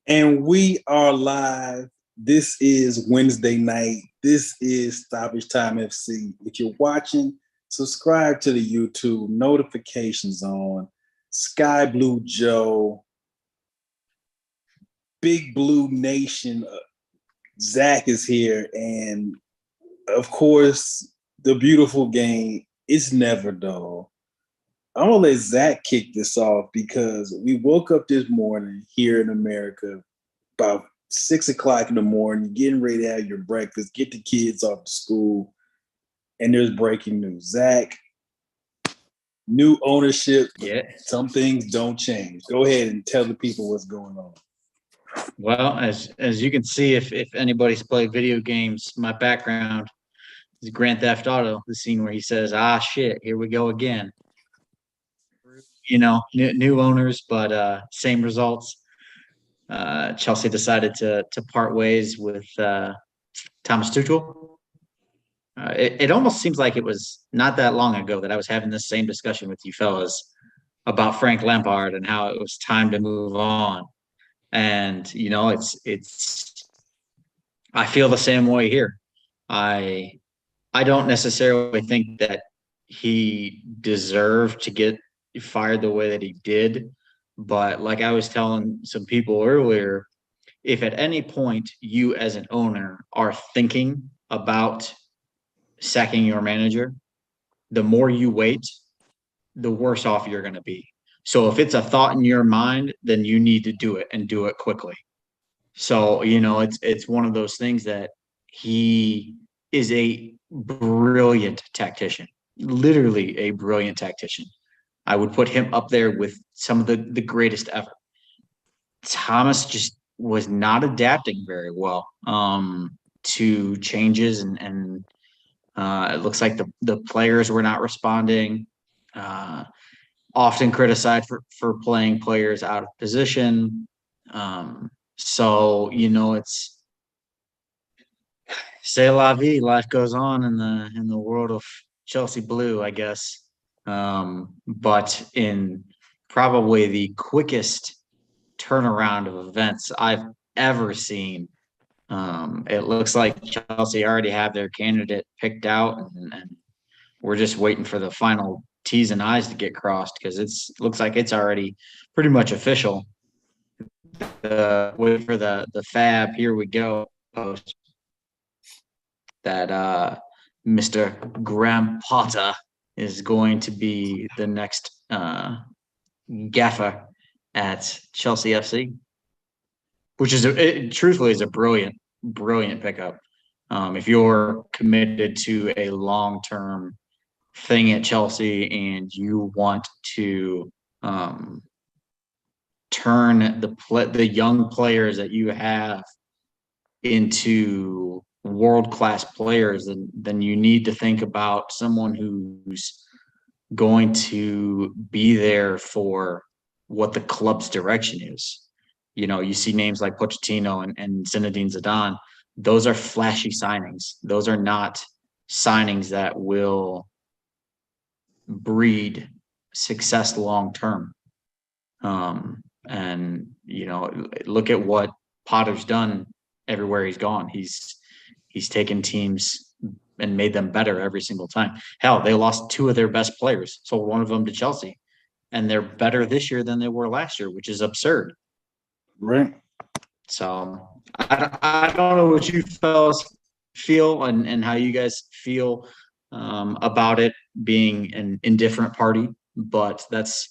And we are live. This is Wednesday night. This is Stoppage Time FC. If you're watching, subscribe to the YouTube, notifications on. Sky Blue Joe, Big Blue Nation, Zach is here. And of course, the beautiful game is never dull. I'm gonna let Zach kick this off because we woke up this morning here in America about 6 o'clock in the morning, getting ready to have your breakfast, get the kids off to school, and there's breaking news. Zach, new ownership, but some things don't change. Go ahead and tell the people what's going on. Well, as you can see, if anybody's played video games, my background is Grand Theft Auto, the scene where he says, "Ah, shit, here we go again." You know, new owners, but same results. Chelsea decided to part ways with Thomas Tuchel. It almost seems like it was not that long ago that I was having this same discussion with you fellas about Frank Lampard and how it was time to move on. And you know, it's I feel the same way here. I don't necessarily think that he deserved to get fired the way that he did. But like I was telling some people earlier, if at any point you as an owner are thinking about sacking your manager, the more you wait, the worse off you're going to be. So if it's a thought in your mind, then you need to do it and do it quickly. So, you know, it's one of those things that he is a brilliant tactician, literally a brilliant tactician. I would put him up there with some of the greatest ever. Thomas just was not adapting very well to changes, and it looks like the players were not responding. Often criticized for playing players out of position. So, you know, it's c'est la vie. Life goes on in the world of Chelsea Blue, I guess. But in probably the quickest turnaround of events I've ever seen, it looks like Chelsea already have their candidate picked out, and we're just waiting for the final T's and I's to get crossed because it looks like it's already pretty much official. Wait for the fab. Here we go. Post that Mr. Graham Potter is going to be the next gaffer at Chelsea FC, which is truthfully is a brilliant pickup. If you're committed to a long-term thing at Chelsea and you want to turn the young players that you have into world-class players, then you need to think about someone who's going to be there for what the club's direction is. You know, you see names like Pochettino and Zinedine Zidane. Those are flashy signings. Those are not signings that will breed success long term. And you know, look at what Potter's done everywhere he's gone. He's taken teams and made them better every single time. Hell, they lost two of their best players, sold one of them to Chelsea, and they're better this year than they were last year, which is absurd. Right. So I don't know what you fellas feel and how you guys feel about it being an indifferent party, but that's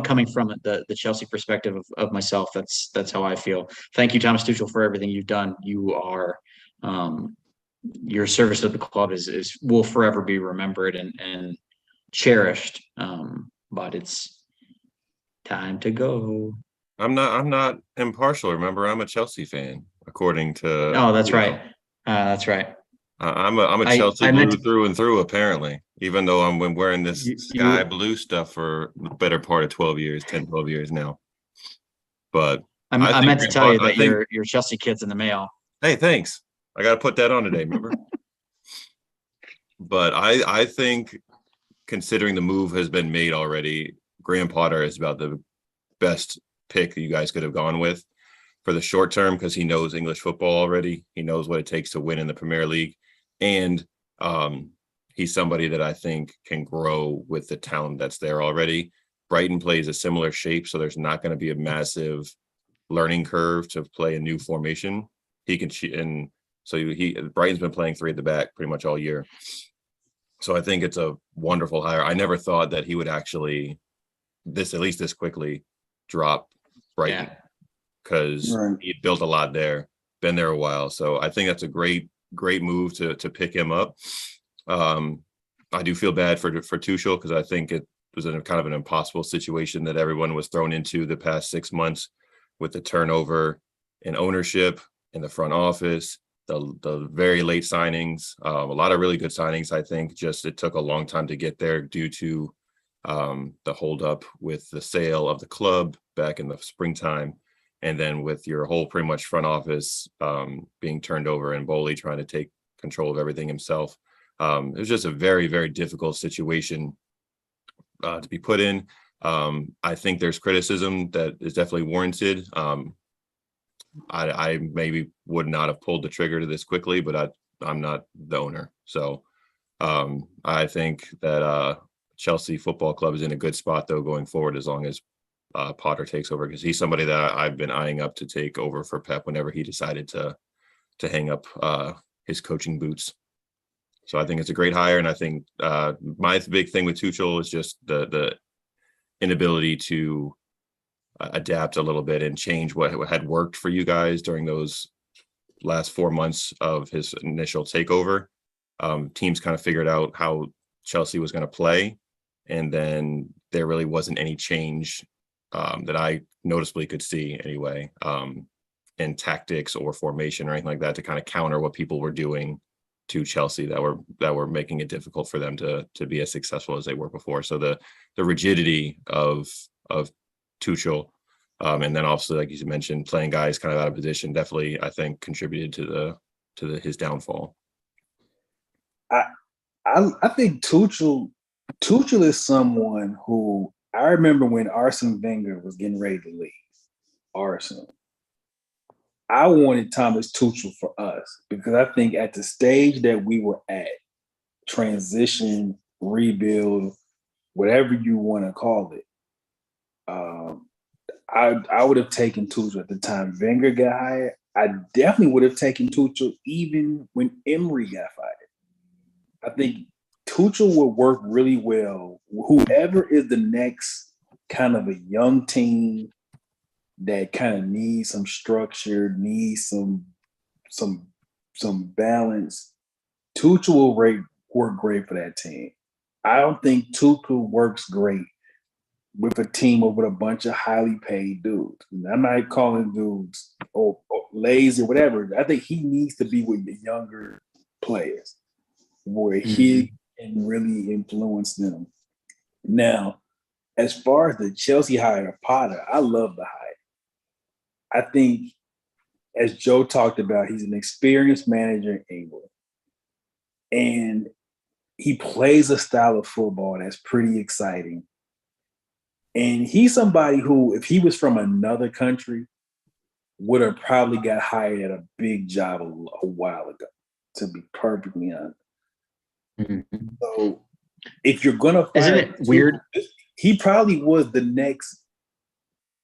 coming from the Chelsea perspective of myself. That's how I feel. Thank you, Thomas Tuchel, for everything you've done. You are your service to the club is will forever be remembered and cherished. But it's time to go. I'm not impartial. Remember, I'm a Chelsea fan, according to. Oh, that's right. That's right. I'm a Chelsea blue through and through, apparently, even though I'm wearing this sky blue stuff for the better part of 12 years, 10, 12 years now. But I meant to tell you that your Chelsea kid's in the mail. Hey, thanks. I got to put that on today, remember? But I think, considering the move has been made already, Graham Potter is about the best pick that you guys could have gone with. for the short term because he knows English football already. He knows what it takes to win in the Premier League. And he's somebody that I think can grow with the talent that's there already. Brighton plays a similar shape, so there's not going to be a massive learning curve to play a new formation. He can, and so Brighton's been playing 3 at the back pretty much all year. So I think it's a wonderful hire. I never thought that he would actually at least this quickly drop Brighton because he built a lot there, been there a while. So I think that's a great move to pick him up. I do feel bad for Tuchel because I think it was in kind of an impossible situation that everyone was thrown into the past 6 months with the turnover in ownership in the front office, the very late signings, a lot of really good signings. I think just it took a long time to get there due to the holdup with the sale of the club back in the springtime. And then with your whole pretty much front office being turned over and Bowley trying to take control of everything himself. It was just a very, very difficult situation to be put in. I think there's criticism that is definitely warranted. I maybe would not have pulled the trigger to this quickly, but I'm not the owner. So I think that Chelsea Football Club is in a good spot, though, going forward, as long as Potter takes over, because he's somebody that I've been eyeing up to take over for Pep whenever he decided to hang up his coaching boots. So I think it's a great hire, and I think my big thing with Tuchel is just the inability to adapt a little bit and change what had worked for you guys during those last 4 months of his initial takeover. Teams kind of figured out how Chelsea was going to play, and then there really wasn't any change that I noticeably could see anyway in tactics or formation or anything like that to kind of counter what people were doing to Chelsea that were making it difficult for them to be as successful as they were before. So the rigidity of Tuchel, and then obviously, like you mentioned, playing guys kind of out of position, definitely I think contributed to his downfall. I think Tuchel is someone who I remember when Arsene Wenger was getting ready to leave Arsenal. I wanted Thomas Tuchel for us because I think at the stage that we were at, transition, rebuild, whatever you want to call it, I would have taken Tuchel at the time Wenger got hired. I definitely would have taken Tuchel even when Emery got fired. I think Tuchel would work really well. Whoever is the next kind of a young team that kind of needs some structure, needs some balance, Tuchel will work great for that team. I don't think Tuchel works great with a team with a bunch of highly paid dudes. And I'm not calling dudes or lazy or whatever. I think he needs to be with the younger players where he can really influence them. Now, as far as the Chelsea hire of Potter, I love the hire. I think, as Joe talked about, he's an experienced manager in England. And he plays a style of football that's pretty exciting. And he's somebody who, if he was from another country, would have probably got hired at a big job a while ago, to be perfectly honest. Mm-hmm. So if you're going to fire Isn't it weird? He probably was the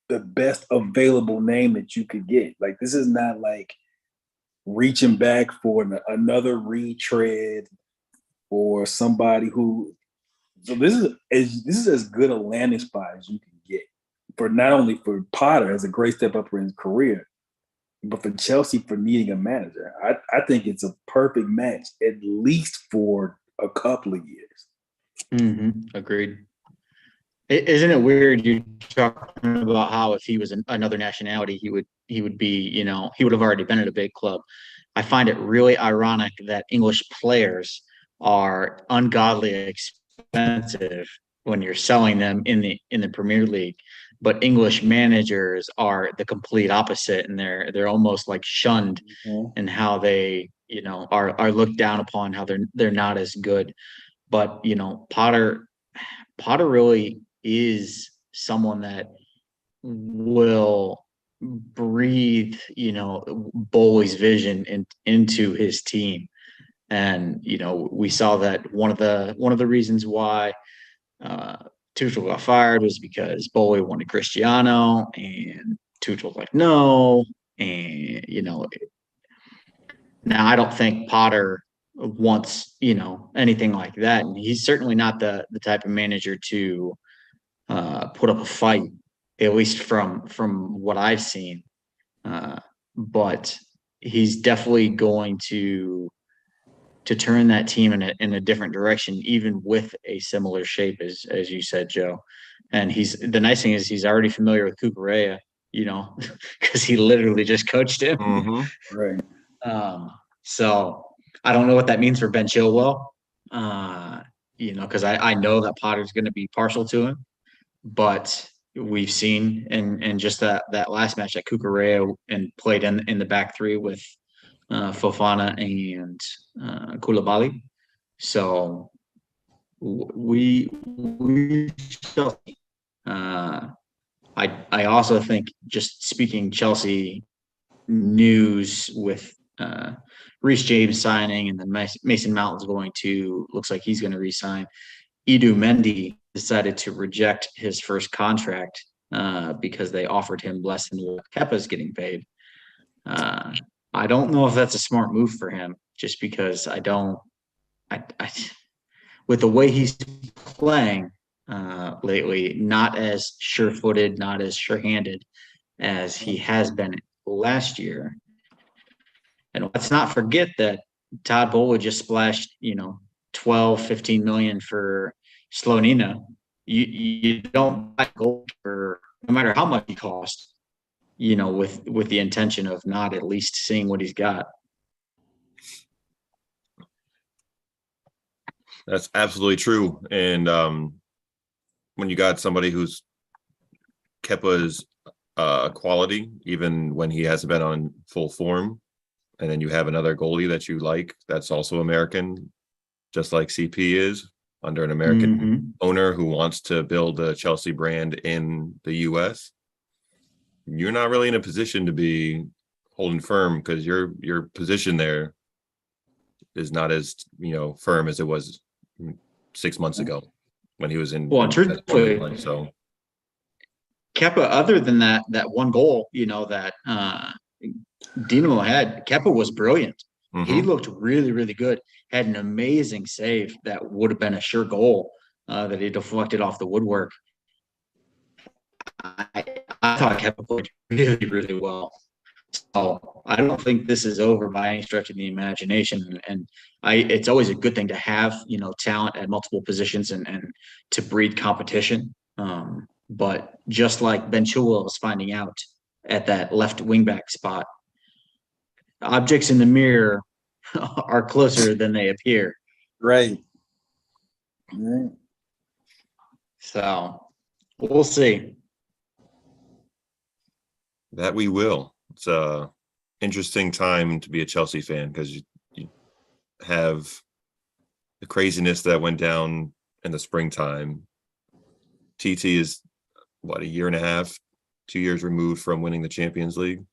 best available name that you could get. Like, this is not like reaching back for another retread or somebody who. So this is as good a landing spot as you can get for not only for Potter as a great step up in his career, but for Chelsea for needing a manager. I think it's a perfect match, at least for a couple of years. Mm-hmm. Agreed. Isn't it weird you talking about how if he was another nationality, he would be, he would have already been at a big club. I find it really ironic that English players are ungodly expensive when you're selling them in the Premier League, but English managers are the complete opposite, and they're almost like shunned in how they are looked down upon, how they're not as good. But Potter really is someone that will breathe, Bowley's vision into his team. And, we saw that one of the reasons why Tuchel got fired was because Bowley wanted Cristiano, and Tuchel's like, no. And, now I don't think Potter wants, anything like that. And he's certainly not the type of manager to put up a fight, at least from what I've seen. But he's definitely going to turn that team in a different direction, even with a similar shape as you said, Joe. And the nice thing is he's already familiar with Cucurella, because he literally just coached him. Mm-hmm. Right. So I don't know what that means for Ben Chilwell, because I know that Potter's going to be partial to him, but we've seen in just that last match that Cucurella and played in the back three with Fofana and Koulibaly. So we shall see. I also think, just speaking Chelsea news with Reece James signing, and then Mason Mount's looks like he's going to resign. Edu Mendy decided to reject his first contract because they offered him less than what Kepa's getting paid. I don't know if that's a smart move for him, just because with the way he's playing lately, not as sure-footed, not as sure-handed as he has been last year. And let's not forget that Todd Bowley just splashed, 12, 15 million for Slonina. You don't buy gold for, no matter how much he costs, with the intention of not at least seeing what he's got. That's absolutely true. And when you got somebody who's Kepa's quality, even when he hasn't been on full form, and then you have another goalie that you like that's also American, just like CP is, under an American owner who wants to build a Chelsea brand in the US, you're not really in a position to be holding firm, because your position there is not as firm as it was 6 months ago when he was in. Well, truthfully, so Kepa, other than that one goal, that Dinamo had, Kepa was brilliant. He looked really, really good. Had an amazing save that would have been a sure goal that he deflected off the woodwork. I thought Kepa played really, really well. So I don't think this is over by any stretch of the imagination. And it's always a good thing to have, talent at multiple positions and to breed competition. But just like Ben Chilwell was finding out at that left wingback spot, objects in the mirror are closer than they appear. Right. So we'll see. That we will. It's a interesting time to be a Chelsea fan, because you have the craziness that went down in the springtime. TT is a year and a half, 2 years removed from winning the Champions League.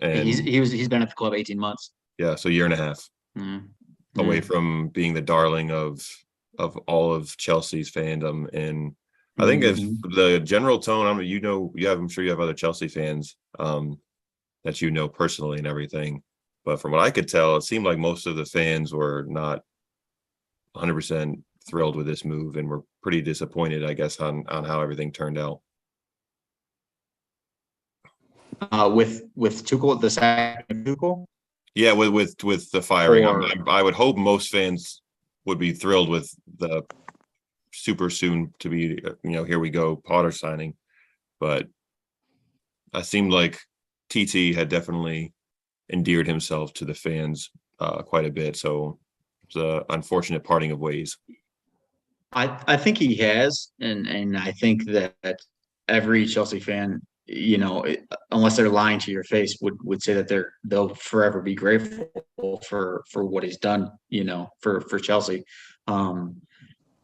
And he's been at the club 18 months. Yeah, so a year and a half away from being the darling of all of Chelsea's fandom. And I think if the general tone, I'm sure you have other Chelsea fans that personally and everything. But from what I could tell, it seemed like most of the fans were not 100% thrilled with this move and were pretty disappointed, I guess, on how everything turned out. With Tuchel, the second Tuchel? Yeah, with the firing. I would hope most fans would be thrilled with the super soon to be, here we go, Potter signing. But I seemed like TT had definitely endeared himself to the fans quite a bit. So it's an unfortunate parting of ways. I think he has, and I think that every Chelsea fan, unless they're lying to your face, would say that they'll forever be grateful for what he's done, for Chelsea.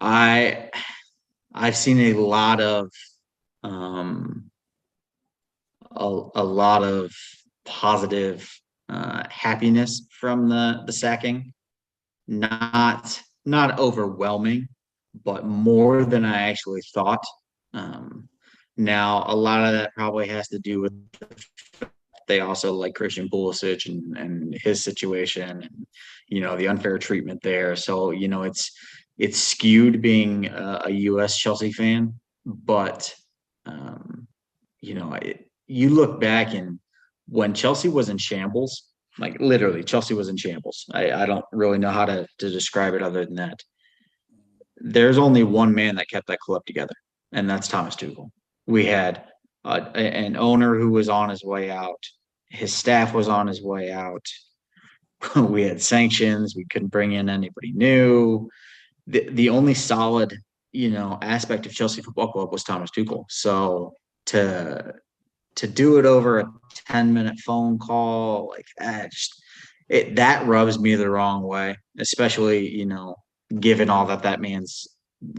I've seen a lot of a lot of positive happiness from the sacking. Not overwhelming, but more than I actually thought. Now, a lot of that probably has to do with they also like Christian Pulisic and his situation, and the unfair treatment there. So it's skewed being a U.S. Chelsea fan, but you look back and when Chelsea was in shambles, like literally Chelsea was in shambles. I don't really know how to describe it other than that. There's only one man that kept that club together, and that's Thomas Tuchel. We had an owner who was on his way out. His staff was on his way out. We had sanctions. We couldn't bring in anybody new. The only solid, aspect of Chelsea Football Club was Thomas Tuchel. So to do it over a 10-minute phone call like that, that rubs me the wrong way, especially, given all that man's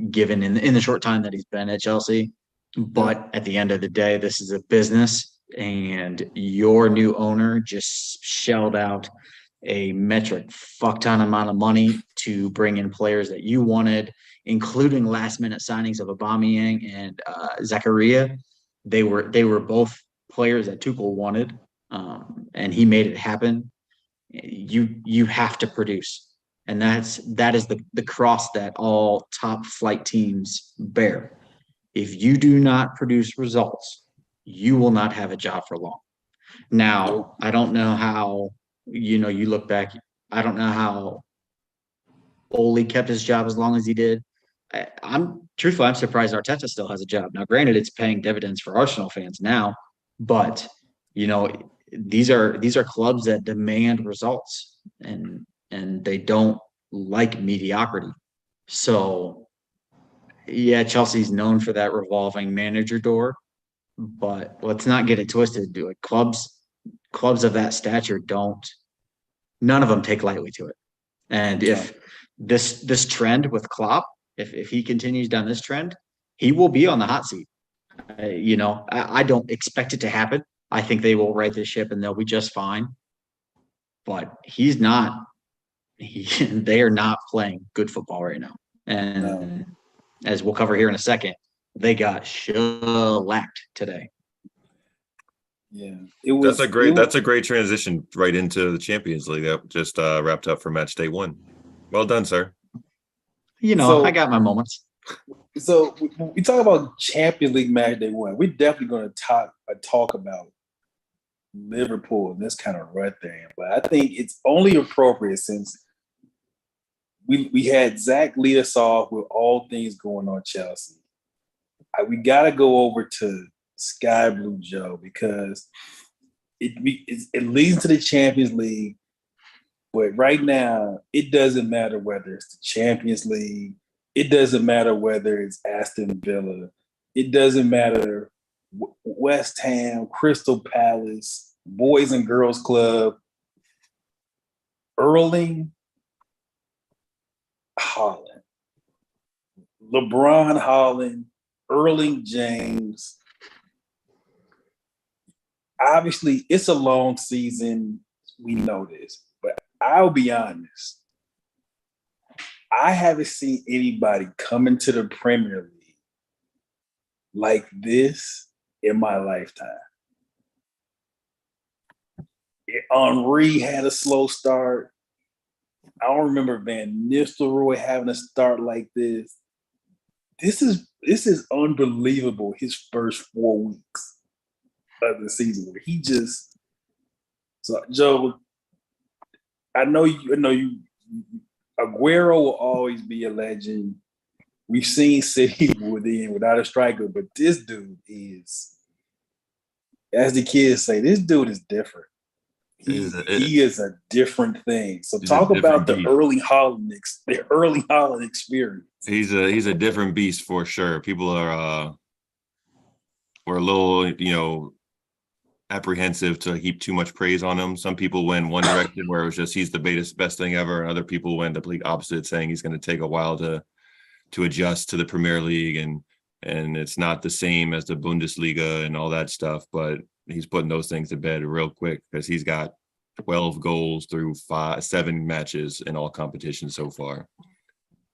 given in the short time that he's been at Chelsea. But at the end of the day, this is a business, and your new owner just shelled out a metric fuck ton amount of money to bring in players that you wanted, including last minute signings of Aubameyang and Zakaria. They were both players that Tuchel wanted, and he made it happen. You have to produce, and that is the cross that all top flight teams bear. If you do not produce results, you will not have a job for long. Now, I don't know how, you look back, I don't know how Ole kept his job as long as he did. I'm surprised Arteta still has a job. Now, granted, it's paying dividends for Arsenal fans now, but these are clubs that demand results, and they don't like mediocrity. So yeah, Chelsea's known for that revolving manager door, but let's not get it twisted. Like clubs of that stature none of them take lightly to it. And if this trend with Klopp, if he continues down this trend, he will be on the hot seat. I don't expect it to happen. I think they will right this ship and they'll be just fine. But he's not. They are not playing good football right now. And as we'll cover here in a second, they got shellacked today. Yeah, that's a great transition right into the Champions League that just wrapped up for match day 1. Well done, sir. I got my moments. So we talk about Champions League match day 1. We're definitely going to talk about Liverpool and this kind of rut there. But I think it's only appropriate since we had Zach lead us off with all things going on Chelsea. We got to go over to Sky Blue Joe because it leads to the Champions League. But right now, it doesn't matter whether it's the Champions League. It doesn't matter whether it's Aston Villa. It doesn't matter West Ham, Crystal Palace, Boys and Girls Club, Erling Haaland, LeBron Haaland, Erling James. Obviously, it's a long season. We know this. But I'll be honest. I haven't seen anybody come into the Premier League like this in my lifetime. Henry had a slow start. I don't remember Van Nistelrooy having a start like this. This is unbelievable. His first 4 weeks of the season, where he just. So Joe, I know you. Aguero will always be a legend. We've seen City without a striker, but this dude is, as the kids say, this dude is different. He is a different thing. So talk about the Erling Haaland experience. He's a different beast for sure. People were a little, apprehensive to heap too much praise on him. Some people went one direction where it was just he's the best thing ever, and other people went the complete opposite, saying he's going to take a while to adjust to the Premier League and it's not the same as the Bundesliga and all that stuff. But he's putting those things to bed real quick because he's got 12 goals through 7 matches in all competitions so far.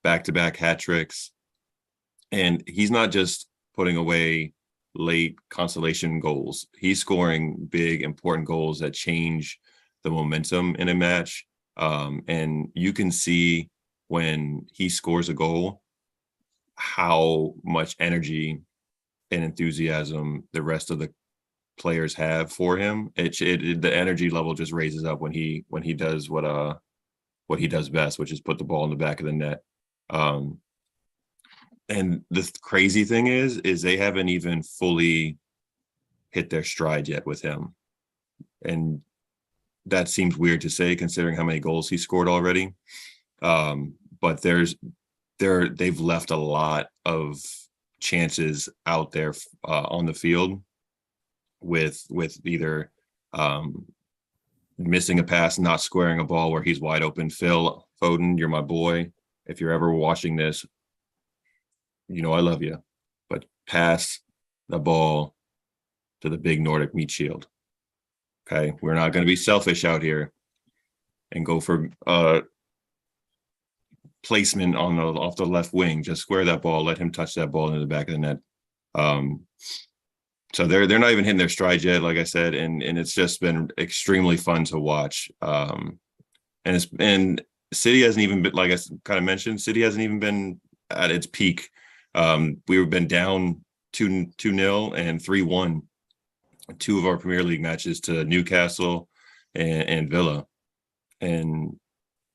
Back-to-back hat tricks. And he's not just putting away late consolation goals. He's scoring big, important goals that change the momentum in a match. And you can see when he scores a goal, how much energy and enthusiasm the rest of the players have for him. The energy level just raises up when he does what he does best, which is put the ball in the back of the net. And the crazy thing is they haven't even fully hit their stride yet with him. And that seems weird to say considering how many goals he scored already. But they've left a lot of chances out there on the field with either missing a pass, not squaring a ball where he's wide open. Phil Foden, you're my boy. If you're ever watching this, you know I love you, but pass the ball to the big Nordic meat shield. Okay, we're not going to be selfish out here and go for placement off the left wing. Just square that ball, let him touch that ball into the back of the net. So they're not even hitting their stride yet, like I said, and it's just been extremely fun to watch. And City hasn't even been, like I kind of mentioned, City hasn't even been at its peak. We've been down 2-0 and 3-1, 2 of our Premier League matches to Newcastle and Villa, and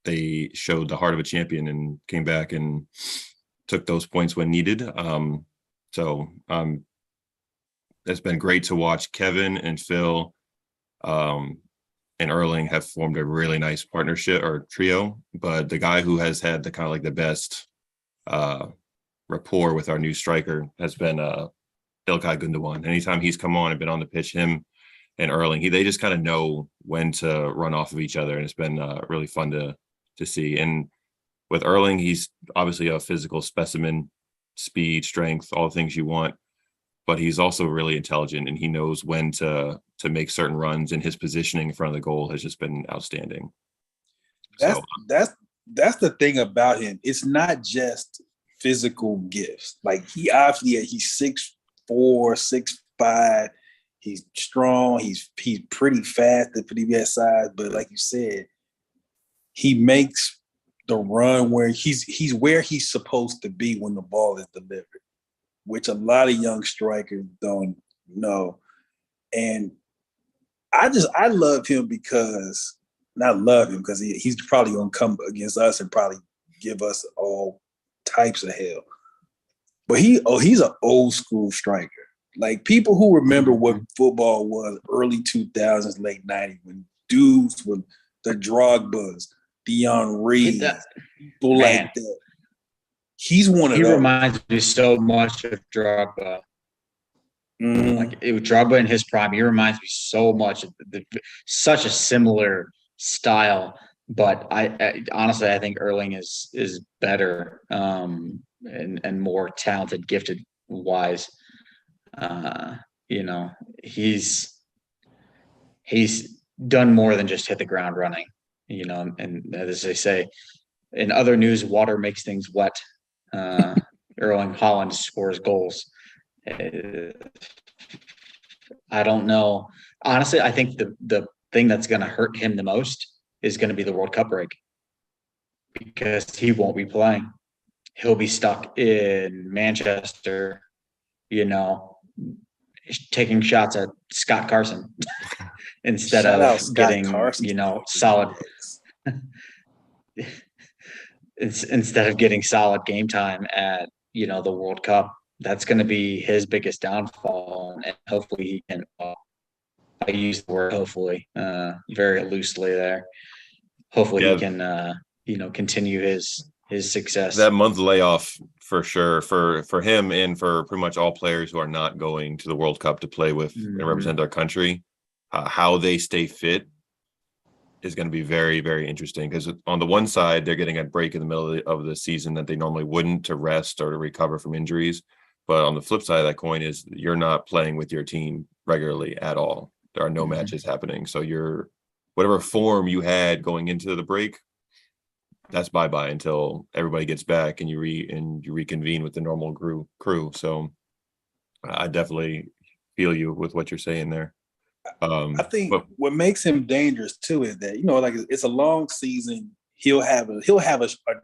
they showed the heart of a champion and came back and took those points when needed. So it's been great to watch. Kevin and Phil and Erling have formed a really nice partnership or trio, but the guy who has had the kind of like the best rapport with our new striker has been Ilkay Gundogan. Anytime he's come on and been on the pitch, him and Erling, they just kind of know when to run off of each other, and it's been really fun to see. And with Erling, he's obviously a physical specimen, speed, strength, all the things you want, but he's also really intelligent, and he knows when to make certain runs, and his positioning in front of the goal has just been outstanding. That's the thing about him. It's not just physical gifts. Like he's 6'4", 6'5". He's strong. He's pretty fast at pretty bad size. But like you said, he makes the run where he's where he's supposed to be when the ball is delivered, which a lot of young strikers don't know. And I love him because he's probably gonna come against us and probably give us all types of hell. But he's an old school striker. Like people who remember what football was early 2000s, late 90s, when dudes with the Drogbas, the Henry, people like that. He's one of those. He reminds me so much of Drogba. Like Drogba in his prime, he reminds me so much of such a similar style. But I honestly, I think Erling is better and more talented, gifted wise. He's done more than just hit the ground running. And as they say, in other news, water makes things wet. Erling Haaland scores goals. I don't know. Honestly, I think the thing that's going to hurt him the most is going to be the World Cup break, because he won't be playing. He'll be stuck in Manchester, taking shots at Scott Carson instead of getting, solid. Instead of getting solid game time at, the World Cup. That's going to be his biggest downfall. And hopefully he can, I use the word hopefully very loosely there. Hopefully he can, continue his success. That month layoff for sure for him and for pretty much all players who are not going to the World Cup to play with and represent their country, how they stay fit is going to be very, very interesting, because on the one side, they're getting a break in the middle of the season that they normally wouldn't, to rest or to recover from injuries. But on the flip side of that coin is you're not playing with your team regularly at all. There are no matches happening. So you're whatever form you had going into the break, that's bye-bye until everybody gets back and you reconvene with the normal crew. So I definitely feel you with what you're saying there. I think what makes him dangerous too is that, like it's a long season. He'll have a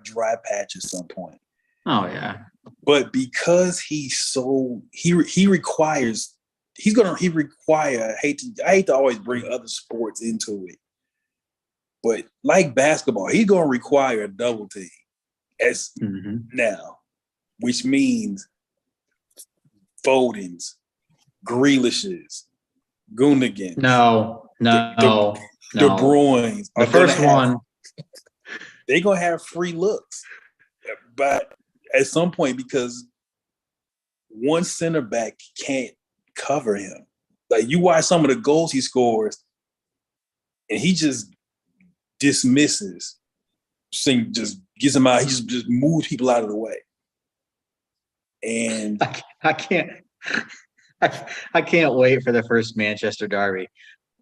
dry patch at some point. Oh yeah. But because he require. I hate to always bring other sports into it, but like basketball, he's gonna require a double team now, which means Foden's, Grealish's, Gundogan. No. De Bruyne's. The first one. They're gonna have free looks, but at some point, because one center back can't cover him. Like you watch some of the goals he scores, and he just dismisses, just gets him out. He just moves people out of the way. And I can't wait for the first Manchester derby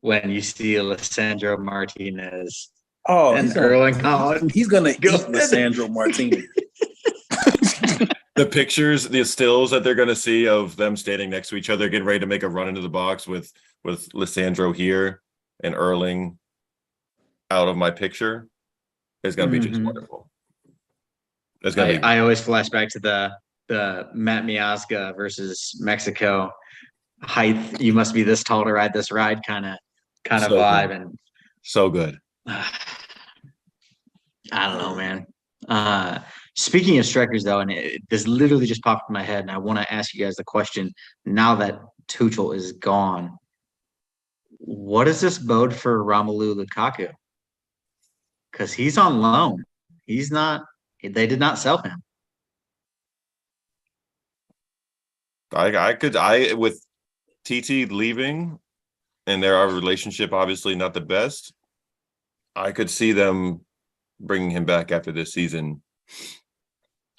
when you see Lisandro Martinez and Erling Haaland. He's gonna eat Lisandro Martinez. The pictures, the stills that they're going to see of them standing next to each other, getting ready to make a run into the box with Lisandro here and Erling out of my picture is going to be just wonderful. It's going to be. I always flash back to the Matt Miazga versus Mexico height. You must be this tall to ride this ride kind of vibe, good. And so good. I don't know, man. Speaking of strikers, though, and this literally just popped in my head, and I want to ask you guys the question now that Tuchel is gone. What does this bode for Romelu Lukaku? Because he's on loan. He's not. They did not sell him. With TT leaving, and their relationship obviously not the best. I could see them bringing him back after this season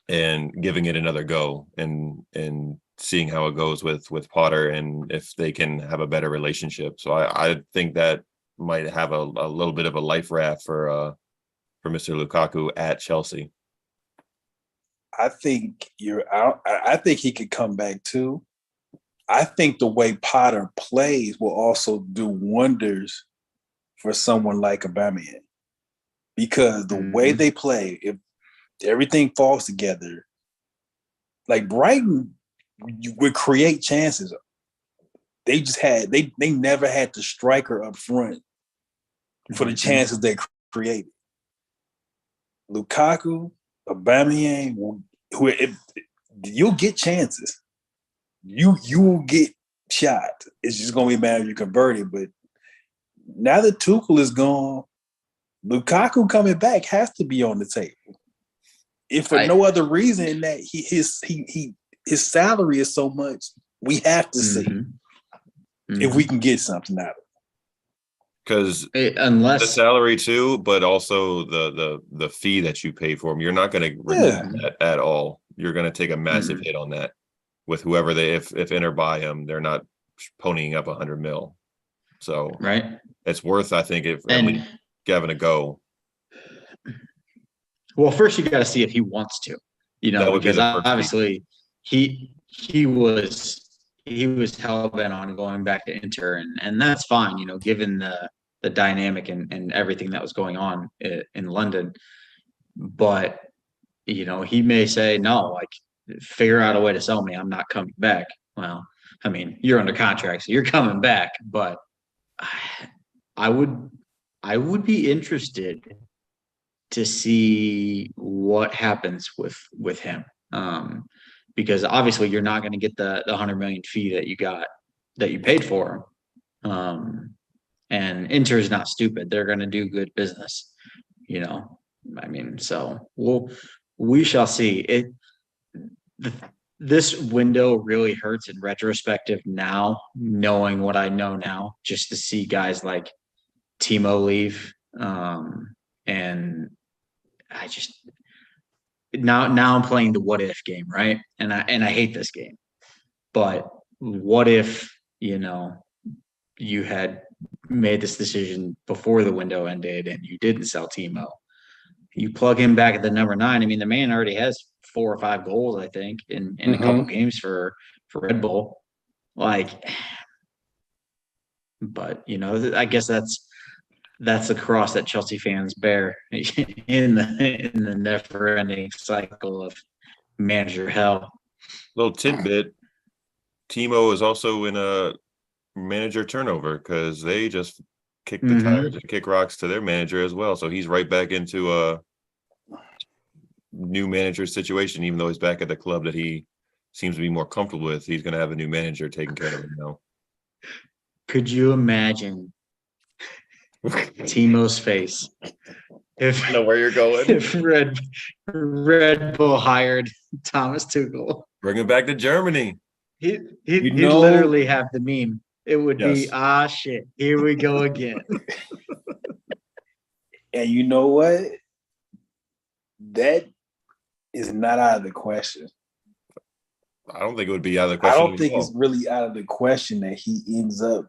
and giving it another go and seeing how it goes with Potter and if they can have a better relationship. So I think that might have a little bit of a life raft for Mr. Lukaku at Chelsea. I think I think he could come back too. I think the way Potter plays will also do wonders for someone like Aubameyang, because the way they play, if everything falls together, like Brighton would create chances. They never had the striker up front for the chances they created. Lukaku, Aubameyang, you'll get chances. You will get shot. It's just gonna be a matter of you convert it. But now that Tuchel is gone, Lukaku coming back has to be on the table. If for no other reason that his salary is so much, we have to see if we can get something out of it. Because unless the salary too, but also the fee that you pay for him, you're not going to recoup that at all. You're going to take a massive hit on that with whoever if Inter buy him, they're not ponying up 100 mil. So right, it's worth, I think, at least giving a go. Well, first you got to see if he wants to, because obviously he was hell bent on going back to Inter, and that's fine, given the dynamic and everything that was going on in London. But he may say no, like figure out a way to sell me. I'm not coming back. Well, I mean, you're under contract, so you're coming back. But I would be interested to see what happens with him, because obviously you're not going to get the 100 million fee that you paid for him, and Inter is not stupid. They're going to do good business, I mean, so we shall see. This window really hurts in retrospective now, knowing what I know now, just to see guys like Timo leave, and now I'm playing the what if game, right? And I hate this game But what if, you had made this decision before the window ended and you didn't sell Timo? You plug him back at the number 9. I mean, the man already has 4 or 5 goals, I think, in a couple games for Red Bull. But I guess that's the cross that Chelsea fans bear in the never-ending cycle of manager hell. Little tidbit: Timo is also in a manager turnover because they just kick the tires and kick rocks to their manager as well. So he's right back into a new manager situation, even though he's back at the club that he seems to be more comfortable with. He's going to have a new manager taking care of him now. Could you imagine Timo's face if I know where you're going. If Red Bull hired Thomas Tuchel? Bring him back to Germany. He'd literally have the meme. It would be, shit, here we go again. And you know what? That is not out of the question. I don't think it would be out of the question. I don't think it's really out of the question that he ends up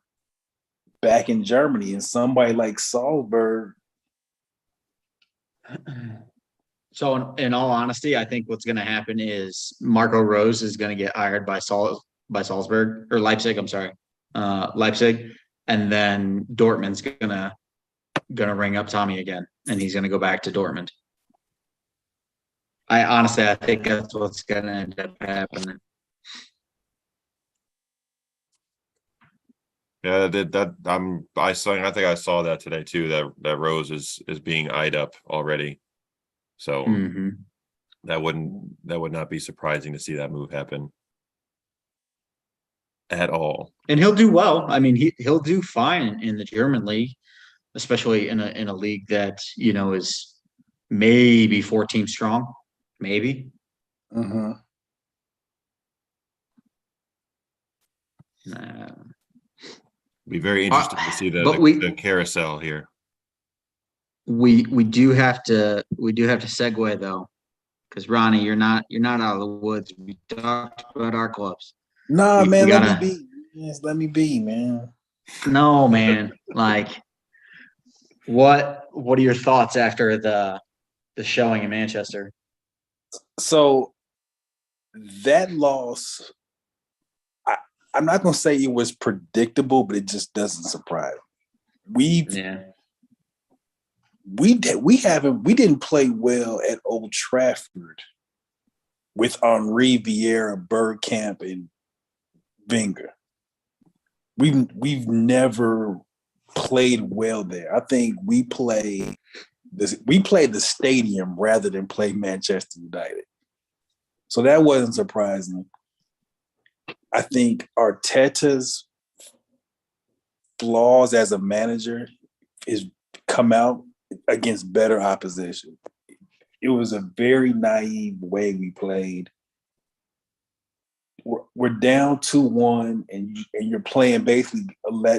back in Germany and somebody like Salzburg. So in all honesty, I think what's going to happen is Marco Rose is going to get hired by Salzburg or Leipzig. I'm sorry, Leipzig, and then Dortmund's gonna ring up Tommy again, and he's going to go back to Dortmund. I think that's what's going to end up happening. Yeah, I think I saw that today too. That Rose is being eyed up already. So that would not be surprising to see that move happen at all. And he'll do well. I mean, he'll do fine in the German league, especially in a league that is maybe 4 teams strong, maybe. Be very interesting to see the carousel here. We do have to segue though, because Ronnie, you're not out of the woods. We talked about our clubs. Nah, man, let me be. Yes, let me be, man. No, man. What are your thoughts after the showing in Manchester? So that loss, I'm not gonna say it was predictable, but it just doesn't surprise me. We didn't play well at Old Trafford with Henri, Vieira, Bergkamp, and Wenger. We've never played well there. I think we played the stadium rather than play Manchester United. So that wasn't surprising. I think Arteta's flaws as a manager is come out against better opposition. It was a very naive way we played. We're down 2-1, and you're playing basically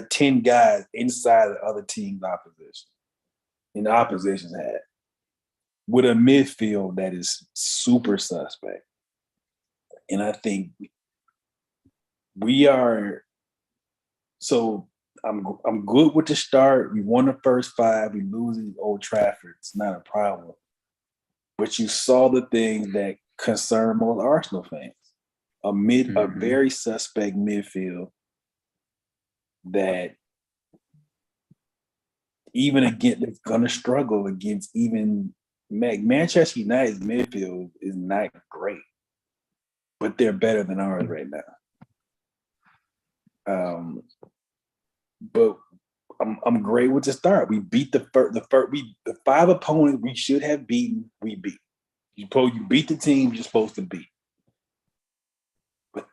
10 guys inside the other team's opposition. And the opposition's had with a midfield that is super suspect. And I think we are. So I'm good with the start. We won the first 5. We lose at Old Trafford. It's not a problem. But you saw the things that concern most Arsenal fans. A very suspect midfield that even again is going to struggle against even Manchester United's midfield is not great, but they're better than ours right now. But I'm great with the start. We beat the 5 opponents we should have beaten. We beat. You beat the team you're supposed to beat. But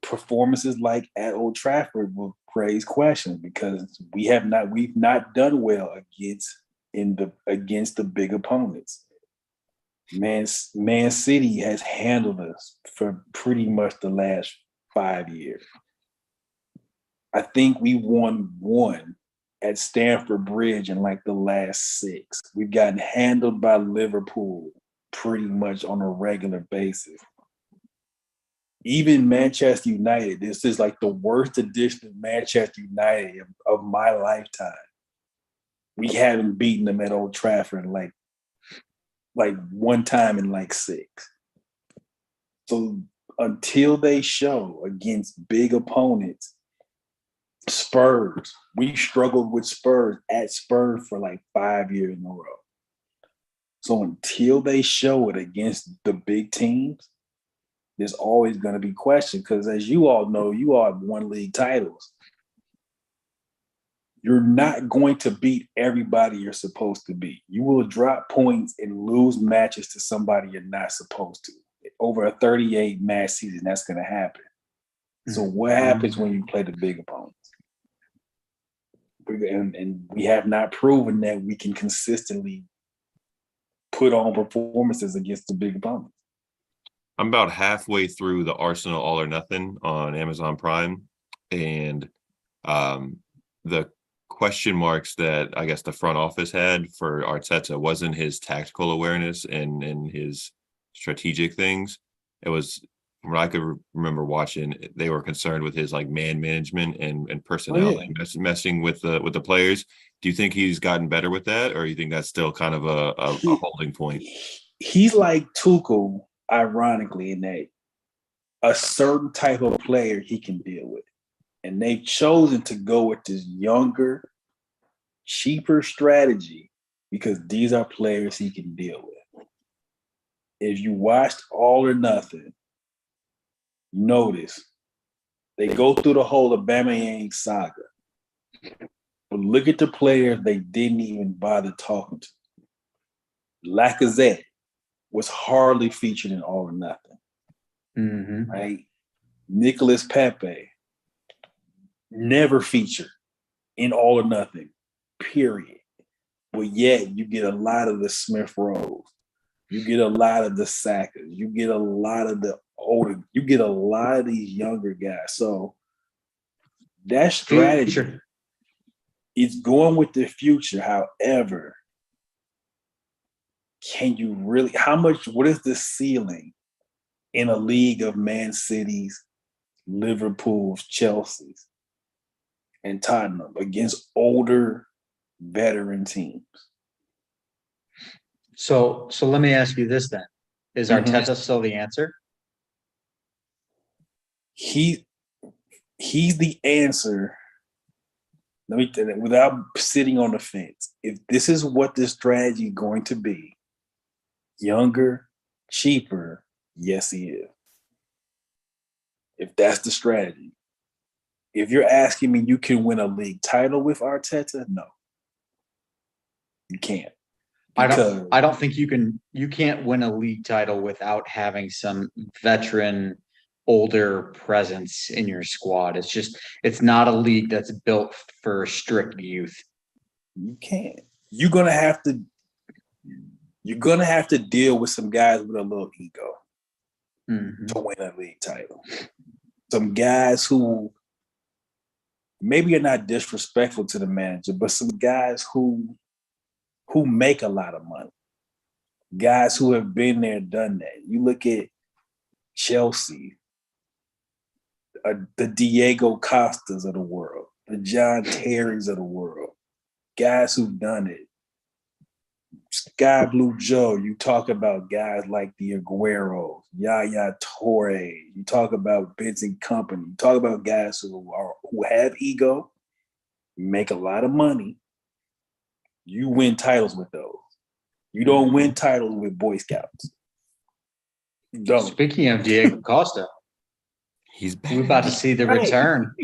performances like at Old Trafford will raise questions because we've not done well against the big opponents. Man City has handled us for pretty much the last 5 years. I think we won 1 at Stamford Bridge in like the last 6. We've gotten handled by Liverpool pretty much on a regular basis. even Manchester United, this is like the worst edition of Manchester United of my lifetime. We haven't beaten them at Old Trafford like one time in like 6. So until they show against big opponents, Spurs, we struggled with Spurs at Spurs for like 5 years in a row. So until they show it against the big teams, there's always going to be questions because, as you all know, you all have won league titles. You're not going to beat everybody you're supposed to beat. You will drop points and lose matches to somebody you're not supposed to. Over a 38-match season, that's going to happen. So what happens when you play the big opponents? And we have not proven that we can consistently put on performances against the big opponents. I'm about halfway through the Arsenal All or Nothing on Amazon Prime, and the question marks that I guess the front office had for Arteta wasn't his tactical awareness and his strategic things. It was, from what I could remember watching, they were concerned with his like man management and personnel messing with the players. Do you think he's gotten better with that, or you think that's still kind of a holding point? He's like Tuchel, ironically, in that a certain type of player he can deal with. And they've chosen to go with this younger, cheaper strategy because these are players he can deal with. If you watched All or Nothing, notice they go through the whole Aubameyang saga. But look at the players they didn't even bother talking to. Lacazette was hardly featured in All or Nothing. Right? Nicolas Pepe never featured in All or Nothing, period. But yet you get a lot of the Smith Rowes. You get a lot of the Sackers. You get a lot of the older. You get a lot of these younger guys. So that strategy is going with the future. However, can you really, what is the ceiling in a league of Man Cities, Liverpool's, Chelsea's, and Tottenham against older veteran teams? So let me ask you this then. Is Arteta still the answer? He's the answer. Without sitting on the fence, if this is what the strategy is going to be, younger, cheaper, yes, he is. If that's the strategy. If you're asking me, you can win a league title with Arteta? No. You can't. I don't think you can't win a league title without having some veteran, older presence in your squad. It's not a league that's built for strict youth. You can't. You're gonna have to deal with some guys with a little ego to win a league title. Some guys who maybe are not disrespectful to the manager, but some guys who make a lot of money. Guys who have been there, done that. You look at Chelsea, the Diego Costas of the world, the John Terrys of the world, guys who've done it. Sky Blue Joe, you talk about guys like the Agueros, Yaya Toure, you talk about Benson Company, you talk about guys who have ego, make a lot of money. You win titles with those. You don't win titles with Boy Scouts. You don't. Speaking of Diego Costa, he's back. We're about to see the return.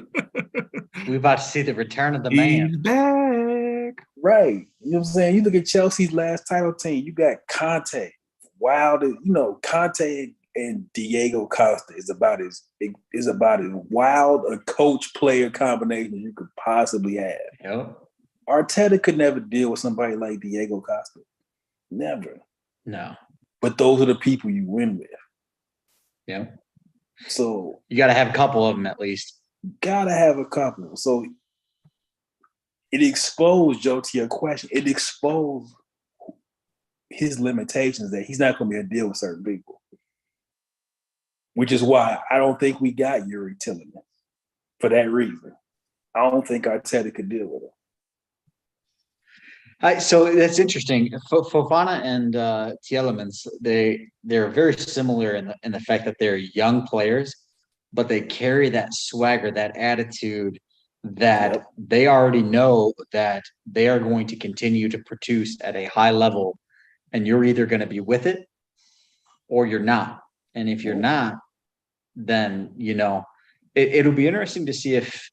We're about to see the return of the man. He's back. Right. You know what I'm saying? You look at Chelsea's last title team, you got Conte. Conte and Diego Costa is about as wild a coach-player combination you could possibly have. Yep. Arteta could never deal with somebody like Diego Costa. Never. No. But those are the people you win with. Yeah. So you got to have a couple of them at least. Got to have a couple. So it exposed, Joe, to your question, it exposed his limitations that he's not going to be able to deal with certain people. which is why I don't think we got Yuri Tillman for that reason. I don't think Arteta could deal with it. So that's interesting. Fofana and Tielemans, they're very similar in the fact that they're young players, but they carry that swagger, that attitude that they already know that they are going to continue to produce at a high level, and you're either going to be with it or you're not. And if you're not, then it'll be interesting to see if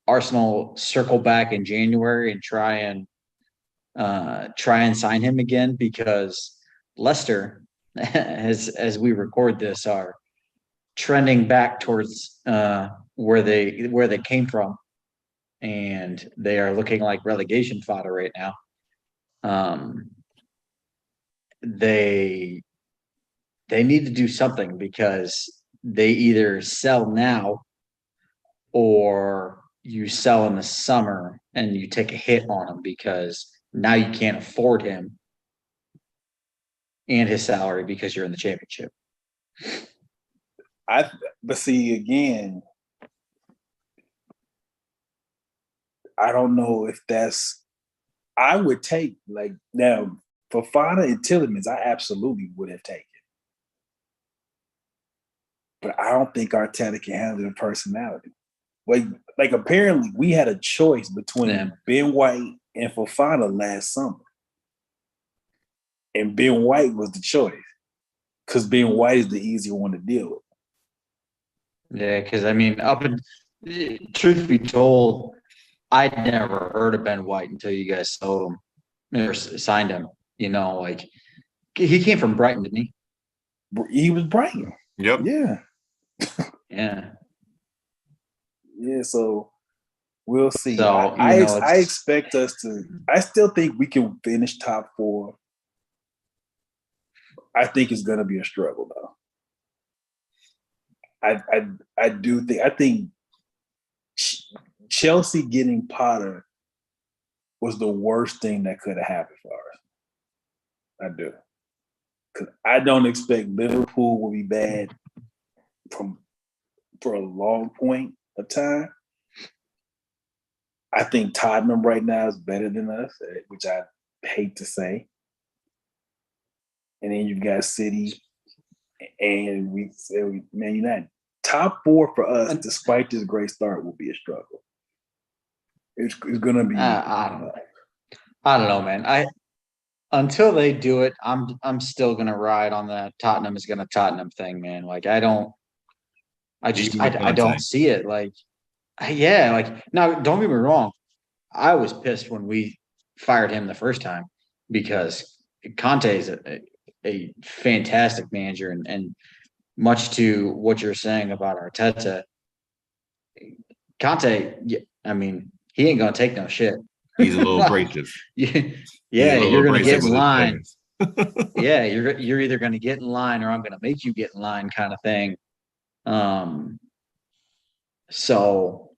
Arsenal circle back in January and try and sign him again, because Leicester, as we record this, are trending back towards where they came from, and they are looking like relegation fodder right now. They need to do something, because they either sell now or you sell in the summer and you take a hit on him, because now you can't afford him and his salary because you're in the championship. But see, again, I don't know if that's. I would take, like, now Fofana and Tielemans, I absolutely would have taken. But I don't think Arteta can handle the personality. Like apparently we had a choice between Ben White and Fofana last summer. And Ben White was the choice, because Ben White is the easier one to deal with. Yeah, because I mean, truth be told, I'd never heard of Ben White until you guys sold him or signed him. Like, he came from Brighton, didn't he? He was Brighton. Yep. Yeah. Yeah. Yeah, so we'll see. So, I expect us to. I still think we can finish top 4. I think it's going to be a struggle, though. I do think. I think Chelsea getting Potter was the worst thing that could have happened for us. I do, because I don't expect Liverpool will be bad for a long point of time. I think Tottenham right now is better than us, which I hate to say. And then you've got City, and Man United. Top 4 for us, despite this great start, will be a struggle. It's going to be. I don't know, man. Until they do it, I'm still gonna ride on that Tottenham is gonna Tottenham thing, man. Like, I don't see it. Like, now, don't get me wrong. I was pissed when we fired him the first time, because Conte is a fantastic manager, and much to what you're saying about Arteta, Conte, I mean, he ain't gonna take no shit. He's a little abrasive. Yeah, you're gonna get in line. Yeah, you're either gonna get in line or I'm gonna make you get in line, kind of thing. So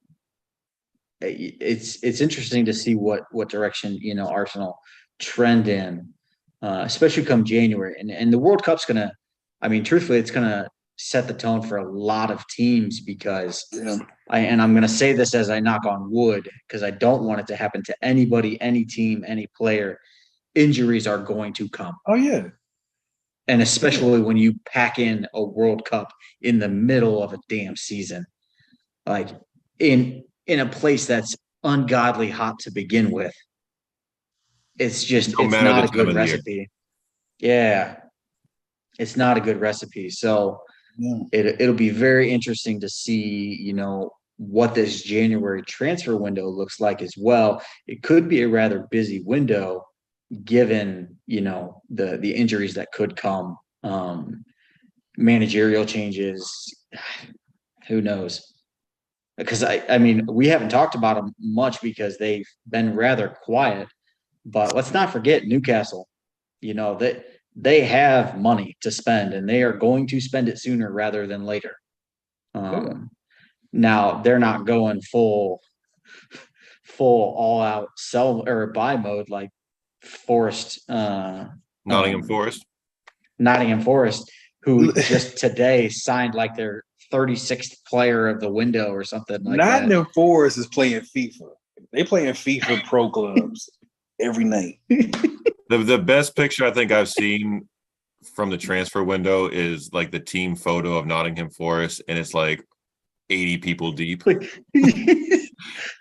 it's interesting to see what direction Arsenal trend in, especially come January, and the World Cup's gonna. I mean, truthfully, it's gonna set the tone for a lot of teams, because I'm gonna say this as I knock on wood, because I don't want it to happen to anybody, any team, any player. Injuries are going to come. Oh yeah. And especially when you pack in a World Cup in the middle of a damn season, like in a place that's ungodly hot to begin with. It's not a good recipe. Yeah. It's not a good recipe. So it'll be very interesting to see, what this January transfer window looks like as well. It could be a rather busy window, given the injuries that could come, managerial changes, who knows? Because I mean, we haven't talked about them much because they've been rather quiet, but let's not forget Newcastle. That they have money to spend, and they are going to spend it sooner rather than later. Now they're not going full all out sell or buy mode like Nottingham Forest, who just today signed like their 36th player of the window or something like that. Nottingham Forest is playing FIFA. They playing FIFA pro clubs every night. The best picture I think I've seen from the transfer window is like the team photo of Nottingham Forest, and it's like 80 people deep. It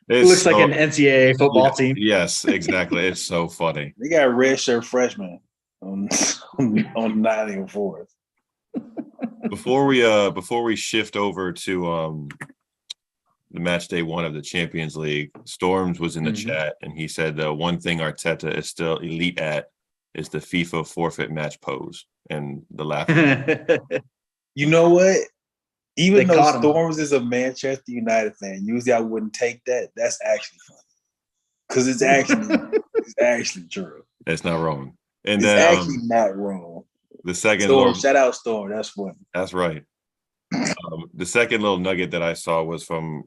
looks like an NCAA football team. Yes, exactly. It's so funny. They got red shirt freshmen on Nottingham Forest. Before we shift over to the match day 1 of the Champions League, Storms was in the chat, and he said the one thing Arteta is still elite at is the FIFA forfeit match pose and the laughing. You know what? Even They though caught him. Storms is a Manchester United fan, usually I wouldn't take that. That's actually funny because it's actually true. It's not wrong. And It's then actually not wrong. the second Storm, shout out Storm. That's funny. That's right. The second little nugget that I saw was from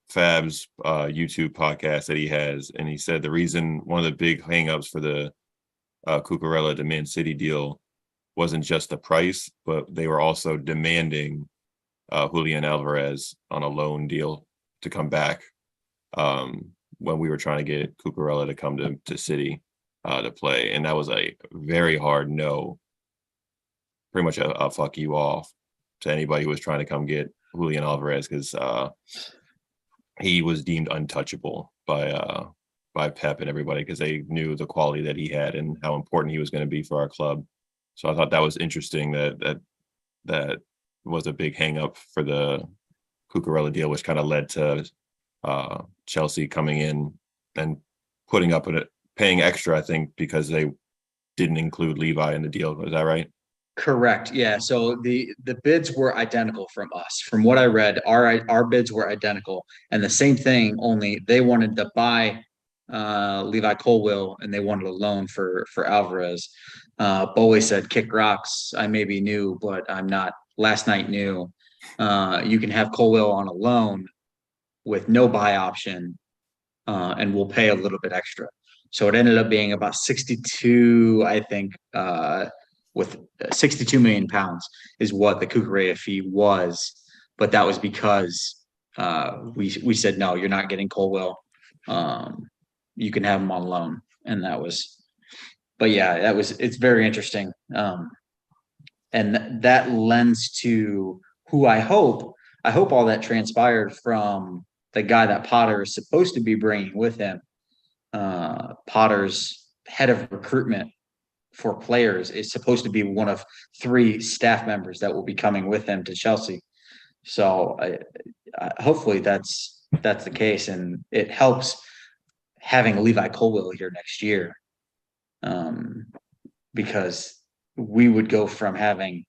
Fab's YouTube podcast that he has, and he said the reason one of the big hangups for the Cucurella to Man City deal wasn't just the price, but they were also demanding Julian Alvarez on a loan deal to come back when we were trying to get Cucurella to come to City to play, and that was a very hard no. Pretty much a fuck you off to anybody who was trying to come get Julian Alvarez because he was deemed untouchable by Pep and everybody because they knew the quality that he had and how important he was going to be for our club. So I thought that was interesting that was a big hang up for the Cucurella deal, which kind of led to Chelsea coming in and putting up paying extra, I think, because they didn't include Levi in the deal. Is that right? Correct. Yeah. So the bids were identical from us. From what I read, our bids were identical, and the same thing. Only they wanted to buy Levi Colwill, and they wanted a loan for Alvarez. Bowie said, "Kick rocks. I may be new, but I'm not. Last night new. You can have Colwill on a loan with no buy option, and we'll pay a little bit extra." So it ended up being about 62, I think. With 62 million pounds is what the Cucurella fee was, but that was because we said no, you're not getting Colwill. You can have him on loan, and that was. But yeah, it's very interesting, and that lends to who I hope all that transpired from the guy that Potter is supposed to be bringing with him. Potter's head of recruitment for players is supposed to be one of 3 staff members that will be coming with him to Chelsea. So hopefully that's the case, and it helps having Levi Colwill here next year, because we would go from having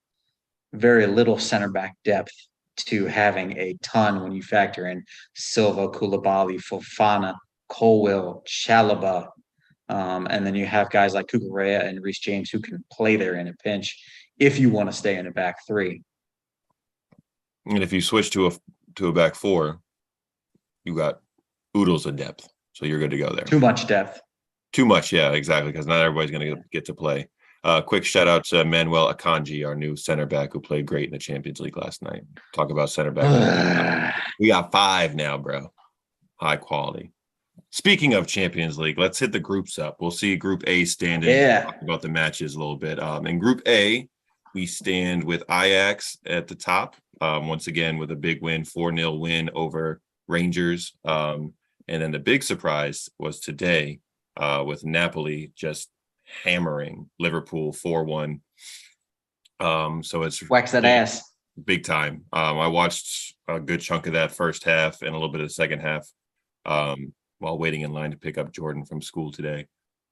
very little center back depth to having a ton when you factor in Silva, Koulibaly, Fofana, Colwill, Chalobah. And then you have guys like Cucurella and Reece James who can play there in a pinch if you want to stay in a back 3. And if you switch to a back 4, you got oodles of depth, so you're good to go there. Too much depth. Too much, yeah, exactly, because not everybody's going to get to play. Quick shout out to Manuel Akanji, our new center back who played great in the Champions League last night. Talk about center back. We got 5 now, bro. High quality. Speaking of Champions League, let's hit the groups up. We'll see Group A standing. Yeah. Talk about the matches a little bit. In Group A, we stand with Ajax at the top. Once again, with a big win, 4-0 win over Rangers. And then the big surprise was today with Napoli just hammering Liverpool 4-1. So it's wax that ass. Big time. I watched a good chunk of that first half and a little bit of the second half. While waiting in line to pick up Jordan from school today.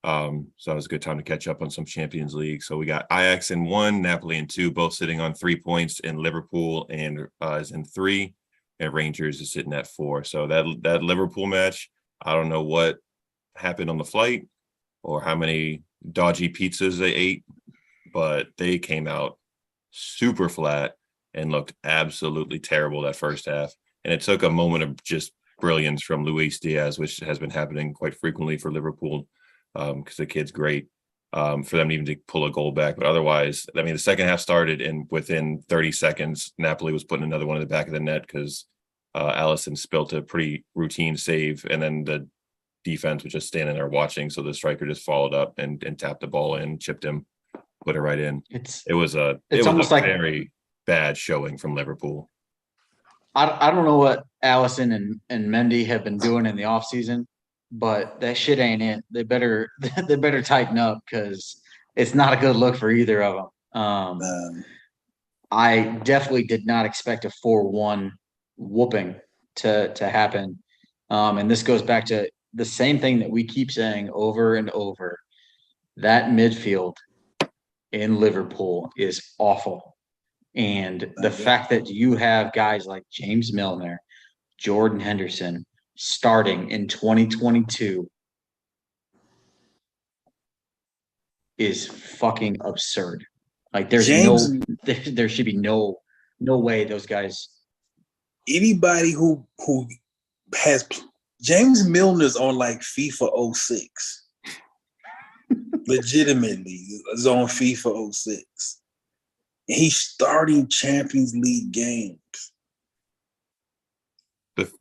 So it was a good time to catch up on some Champions League. So we got Ajax in 1, Napoli in 2, both sitting on 3 points, and Liverpool is in 3, and Rangers is sitting at 4. So that Liverpool match, I don't know what happened on the flight or how many dodgy pizzas they ate, but they came out super flat and looked absolutely terrible that first half. And it took a moment of just brilliance from Luis Diaz, which has been happening quite frequently for Liverpool, because the kid's great. for them even to pull a goal back. But otherwise, I mean, the second half started, and within 30 seconds, Napoli was putting another one in the back of the net because Allison spilt a pretty routine save, and then the defense was just standing there watching. So the striker just followed up and tapped the ball in, chipped him, put it right in. It was a almost like very bad showing from Liverpool. I don't know what Allison and Mendy have been doing in the offseason, but that shit ain't it. They better tighten up because it's not a good look for either of them. I definitely did not expect a 4-1 whooping to happen. And this goes back to the same thing that we keep saying over and over. That midfield in Liverpool is awful. And the fact that you have guys like James Milner, Jordan Henderson starting in 2022 is fucking absurd. Like there should be no way those guys. Anybody who has James Milner's on like FIFA 06. Legitimately is on FIFA 06. He's starting Champions League games.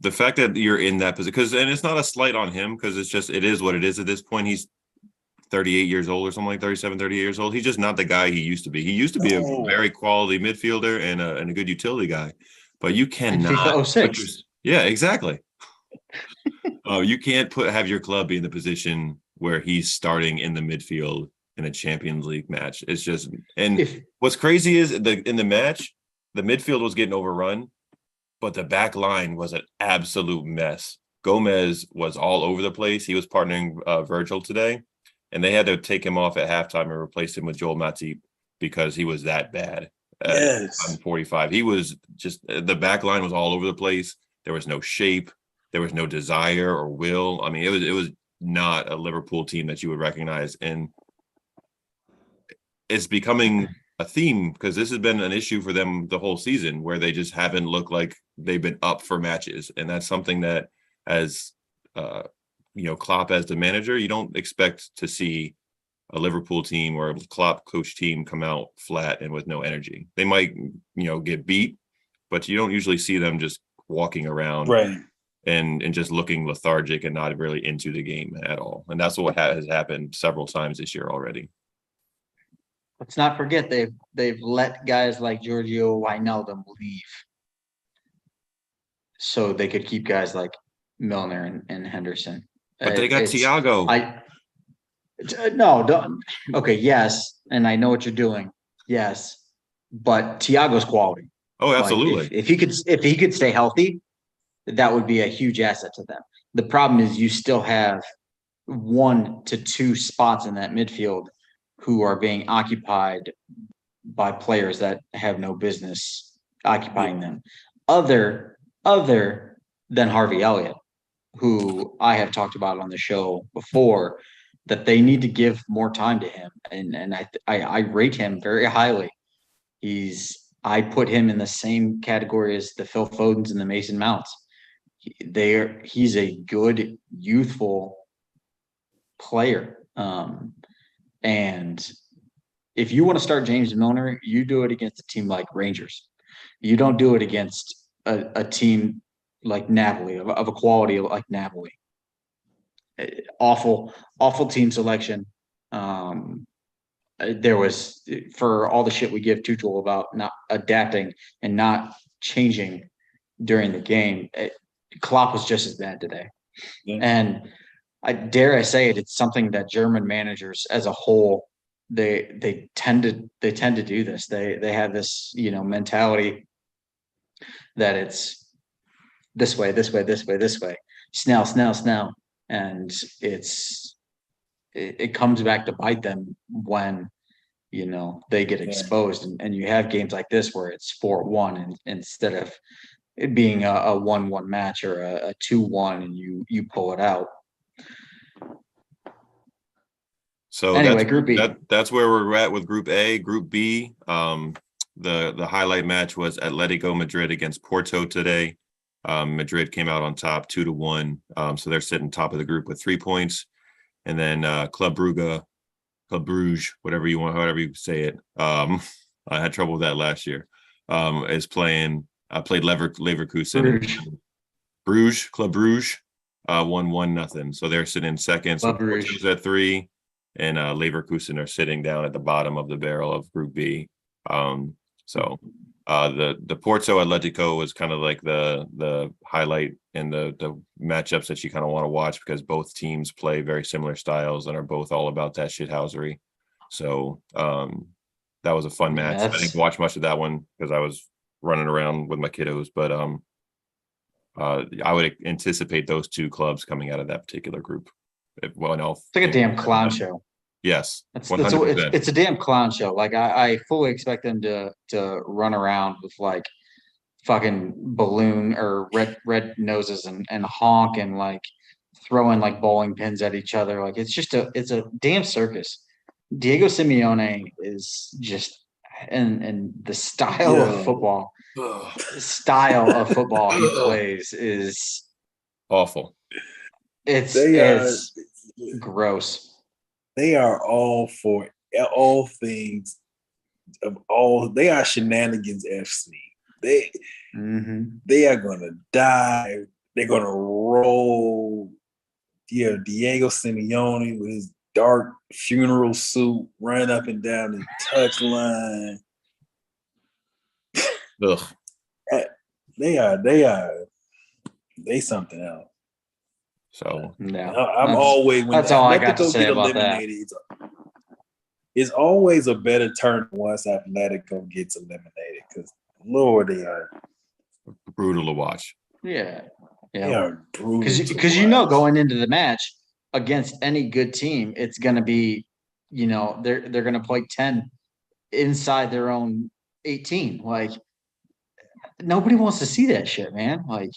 The fact that you're in that position, and it's not a slight on him, because it is what it is at this point. He's 38 years old or something, like 37, 38 years old. He's just not the guy he used to be. He used to be a very quality midfielder and a good utility guy, but you cannot. Yeah, exactly. You can't have your club be in the position where he's starting in the midfield in a Champions League match. It's just, and what's crazy is in the match, the midfield was getting overrun, but the back line was an absolute mess. Gomez was all over the place. He was partnering Virgil today, and they had to take him off at halftime and replace him with Joel Matip because he was that bad. Yes. 45. He was just, the back line was all over the place. There was no shape. There was no desire or will. I mean, it was not a Liverpool team that you would recognize. And it's becoming a theme because this has been an issue for them the whole season, where they just haven't looked like they've been up for matches. And that's something that, as Klopp as the manager, you don't expect to see a Liverpool team or a Klopp coach team come out flat and with no energy. They might, get beat, but you don't usually see them just walking around and just looking lethargic and not really into the game at all. And that's what has happened several times this year already. Let's not forget they've let guys like Giorgio Wijnaldum leave so they could keep guys like Milner and Henderson. But they got Thiago. No, don't. Okay, yes, and I know what you're doing. Yes, but Thiago's quality. Oh, absolutely. Like if he could stay healthy, that would be a huge asset to them. The problem is you still have 1 to 2 spots in that midfield who are being occupied by players that have no business occupying them. Other than Harvey Elliott, who I have talked about on the show before, that they need to give more time to him. And I rate him very highly. I put him in the same category as the Phil Fodens and the Mason Mounts. He's a good youthful player. And if you want to start James Milner, you do it against a team like Rangers. You don't do it against a team like Napoli, of a quality like Napoli. Awful team selection. There was, for all the shit we give Tuchel about not adapting and not changing during the game, Klopp was just as bad today. Yeah. And I dare say it's something that German managers as a whole, they tend to do this. They have this, mentality that it's this way, Snell. And it comes back to bite them when, they get exposed. And you have games like this where it's 4-1 and instead of it being a 1-1 match or a 2-1 and you pull it out. So anyway, Group B. That's where we're at with Group A. Group B, the highlight match was Atletico Madrid against Porto today. Madrid came out on top 2-1. So they're sitting top of the group with 3 points. And then Club Brugge Club Bruges, whatever you want, however you say it. I had trouble with that last year. Is playing. I played Leverkusen. Club Bruges, 1-1-0. So they're sitting second. So Porto's at 3, and Leverkusen are sitting down at the bottom of the barrel of Group B. So the Porto Atletico was kind of like the highlight in the matchups that you kind of want to watch, because both teams play very similar styles and are both all about that shithousery. So that was a fun match. I didn't watch much of that one because I was running around with my kiddos, but I would anticipate those two clubs coming out of that particular group. It's like a damn clown show. Yes, it's a damn clown show. Like I fully expect them to run around with like fucking balloon or red noses and honk and like throwing like bowling pins at each other. Like it's a damn circus. Diego Simeone is just and the style of football. The style of football he plays is awful. It's gross. They are all for all things of all. They are shenanigans FC. They are gonna die. They're gonna roll. Yeah, Diego Simeone with his dark funeral suit running up and down the touchline. Ugh. They something else. So yeah, I'm always when that's all I got to say about that. It's always a better turn once Atletico gets eliminated, because Lord, they are brutal to watch. Yeah, they are brutal. Because you know, going into the match against any good team, it's going to be, you know, they're going to play 10 inside their own 18. Like nobody wants to see that shit, man. Like.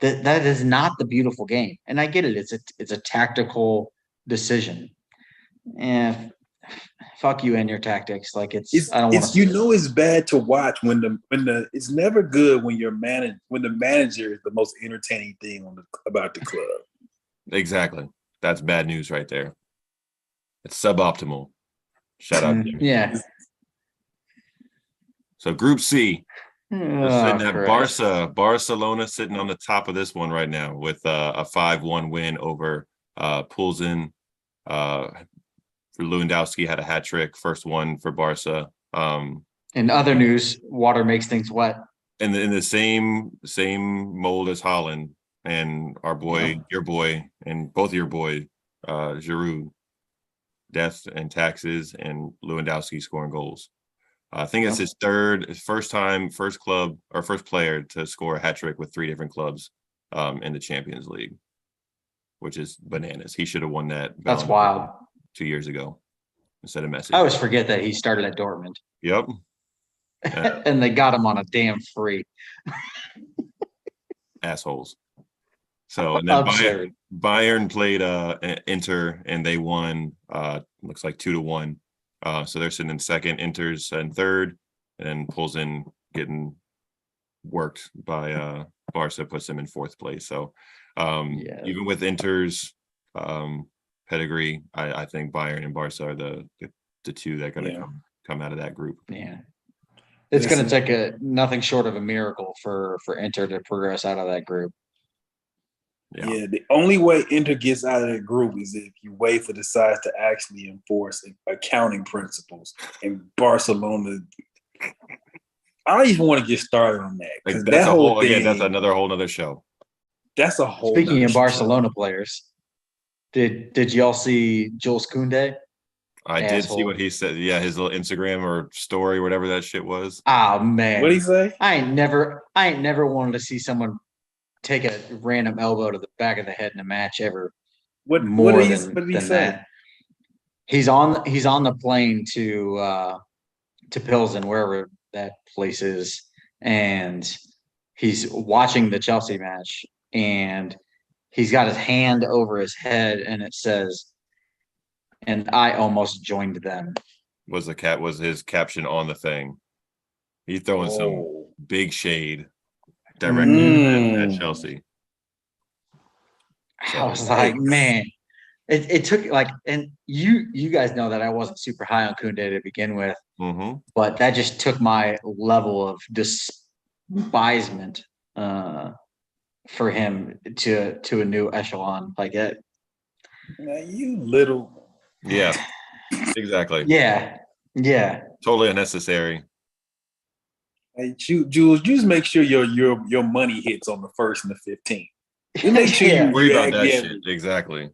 That is not the beautiful game, and I get it. It's a tactical decision, and fuck you and your tactics. Like I don't want to. It's bad to watch when the it's never good when the manager is the most entertaining thing about the club. Exactly, that's bad news right there. It's suboptimal. Shout out. Yeah. So Group C. Sitting at Barcelona sitting on the top of this one right now with a 5-1 win over Pulsen. Lewandowski had a hat trick, first one for Barca. In other news, water makes things wet. And in the same mold as Holland and our boy, your boy, and both of your boy, Giroud, death and taxes, and Lewandowski scoring goals. I think it's his first player to score a hat trick with 3 different clubs in the Champions League, which is bananas. He should have won that. That's wild. 2 years ago instead of Messi. I always forget that he started at Dortmund. Yep. And they got him on a damn free. Assholes. So and then Bayern played Inter and they won. Looks like 2-1. So they're sitting in second, Inter's in third, and then pulls in getting worked by Barca, puts them in fourth place. So even with Inter's pedigree, I think Bayern and Barca are the two that are going to come out of that group. Yeah. It's going to take nothing short of a miracle for Inter to progress out of that group. Yeah, the only way Inter gets out of that group is if you wait for the sides to actually enforce accounting principles. And Barcelona, I don't even want to get started on that. Like that's that whole thing, that's another whole nother show. That's a whole. Speaking of Barcelona players, did y'all see Jules Koundé? I did see what he said. Yeah, his little Instagram or story, whatever that shit was. Oh man, what did he say? I ain't never wanted to see someone take a random elbow to the back of the head in a match ever. What did he say? That. He's on the plane to Pilsen, wherever that place is, and he's watching the Chelsea match, and he's got his hand over his head, and it says, "And I almost joined them." Was his caption on the thing? He's throwing some big shade directly at Chelsea. So, I was like, man, it took like, and you guys know that I wasn't super high on Koundé to begin with, but that just took my level of despisement for him to a new echelon. Like it. Man, you little. Yeah, exactly. Yeah. Totally unnecessary. Hey, Jules, just make sure your money hits on the 1st and the 15th. Just make sure Yeah. Worry about that shit. Exactly.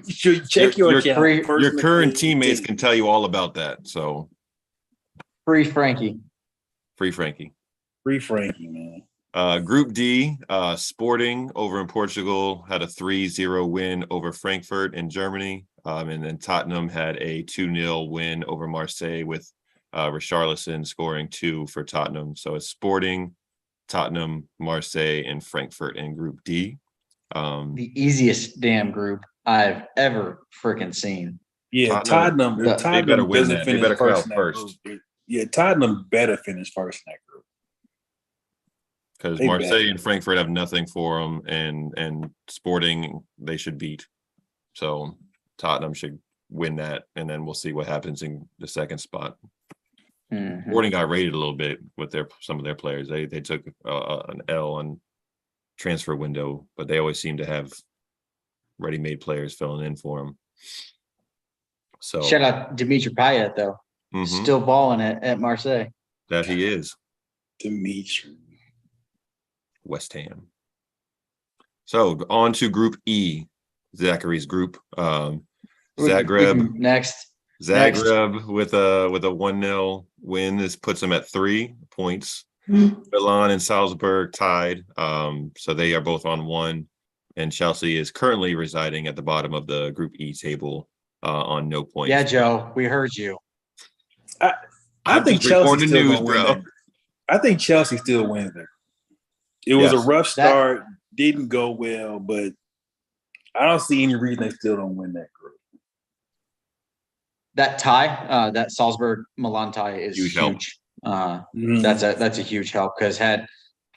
Sure you check your account. Your current teammates can tell you all about that. So free Frankie. Free Frankie, man. Group D, Sporting over in Portugal had a 3-0 win over Frankfurt in Germany. And then Tottenham had a 2-0 win over Marseille with Richarlison scoring 2 for Tottenham. So it's Sporting, Tottenham, Marseille, and Frankfurt in Group D. The easiest damn group I've ever freaking seen. Yeah, Tottenham they better win that. They better come out first. Yeah, Tottenham better finish first in that group. Because Marseille and Frankfurt have nothing for them, and Sporting they should beat. So Tottenham should win that, and then we'll see what happens in the second spot. Sporting got rated a little bit with some of their players. They took an L on transfer window, but they always seem to have ready-made players filling in for them. So shout out Dimitri Payet though, still balling at Marseille. That he is. Dimitri. West Ham. So on to Group E, Zachary's group. Zagreb next. Zagreb with a 1-0 win. This puts them at 3 points. Milan and Salzburg tied. So they are both on 1. And Chelsea is currently residing at the bottom of the Group E table on no points. Yeah, Joe, we heard you. I think Chelsea still news, bro. I think Chelsea still wins there. It was a rough start, didn't go well, but I don't see any reason they still don't win that group. That tie, that Salzburg Milan tie is huge. That's a huge help because had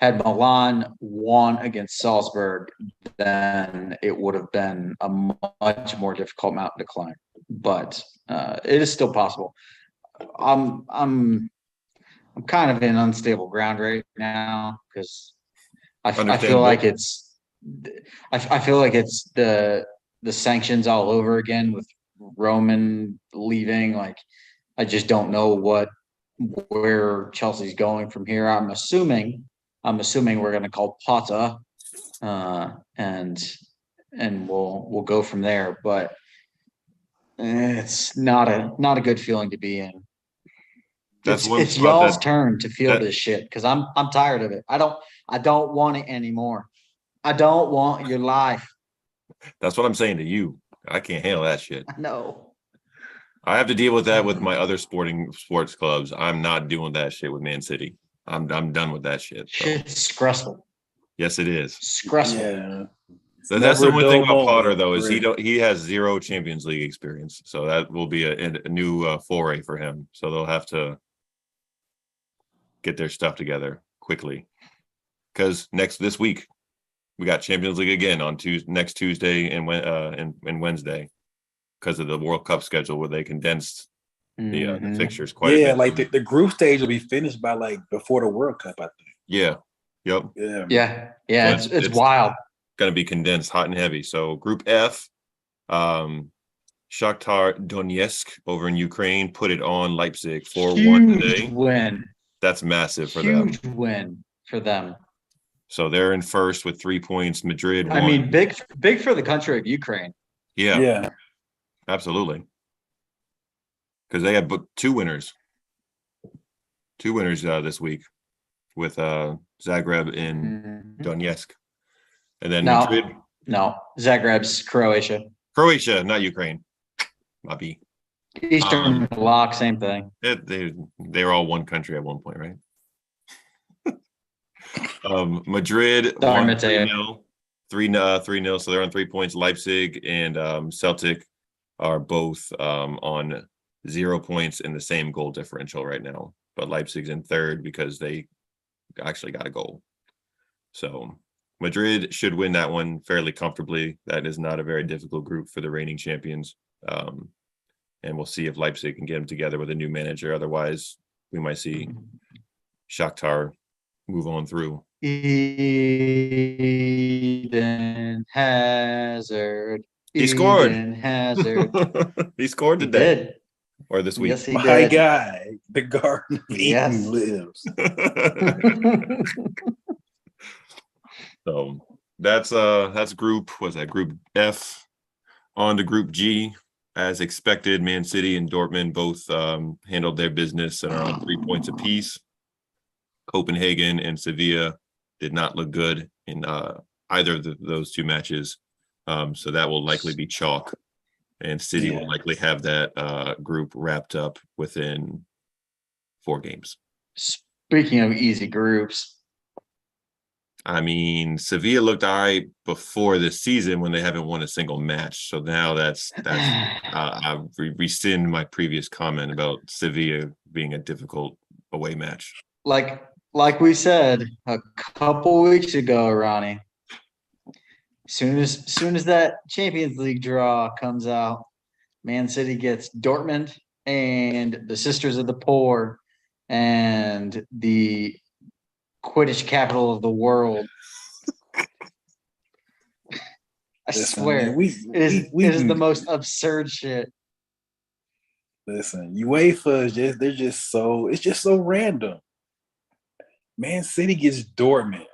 Milan won against Salzburg, then it would have been a much more difficult mountain to climb. But it is still possible. I'm kind of in unstable ground right now because I feel like it's the sanctions all over again with Roman leaving. Like I just don't know where Chelsea's going from here. I'm assuming we're going to call Potta, and we'll go from there. But it's not a good feeling to be in. It's y'all's turn to feel this shit because I'm tired of it. I don't want it anymore. I don't want your life. That's what I'm saying to you. I can't handle that shit. No. I have to deal with that with my other sports clubs. I'm not doing that shit with Man City. I'm done with that shit. So. It's stressful. Yes, it is. Stressful. Yeah. So that's the one thing about Potter, though, is he has 0 Champions League experience. So that will be a new foray for him. So they'll have to get their stuff together quickly. Because this week we got Champions League again on next Tuesday and Wednesday because of the World Cup schedule where they condensed the fixtures quite a bit. Yeah, like the group stage will be finished by before the World Cup, I think. Yeah. Yep. Yeah. So it's wild. Going to be condensed hot and heavy. So Group F, Shakhtar Donetsk over in Ukraine put it on Leipzig 4-1 today. Win. That's massive for them. Huge win for them. So they're in first with 3 points. Madrid won. I mean, big for the country of Ukraine. Yeah. Absolutely. Because they had 2 winners. 2 winners this week with Zagreb and Donetsk. And then Madrid. No, Zagreb's Croatia. Croatia, not Ukraine. Might Eastern Bloc, same thing. They were all one country at one point, right? Madrid won 3-0. 3-0, so they're on 3 points. Leipzig and Celtic are both on 0 points in the same goal differential right now. But Leipzig's in third because they actually got a goal. So Madrid should win that one fairly comfortably. That is not a very difficult group for the reigning champions. And we'll see if Leipzig can get them together with a new manager. Otherwise, we might see Shakhtar move on through. Eden Hazard. He scored. Eden Hazard. He scored He today did. or this week. Yes, he My did. guy, the Garden of Yes. Eden lives. So that's group, what's that, group F. On to group G. As expected, Man City and Dortmund both handled their business and are on 3 points apiece. Copenhagen and Sevilla did not look good in either of those two matches. So that will likely be chalk. And City will likely have that group wrapped up within 4 games. Speaking of easy groups, I mean, Sevilla looked all right before this season when they haven't won a single match. So now that's I rescind my previous comment about Sevilla being a difficult away match. like we said a couple weeks ago, Ronnie. Soon as that Champions League draw comes out, Man City gets Dortmund and the Sisters of the Poor and the Quidditch capital of the world. I swear, man, it is the most absurd shit. Listen, UEFA is it's just so random. Man City gets Dortmund.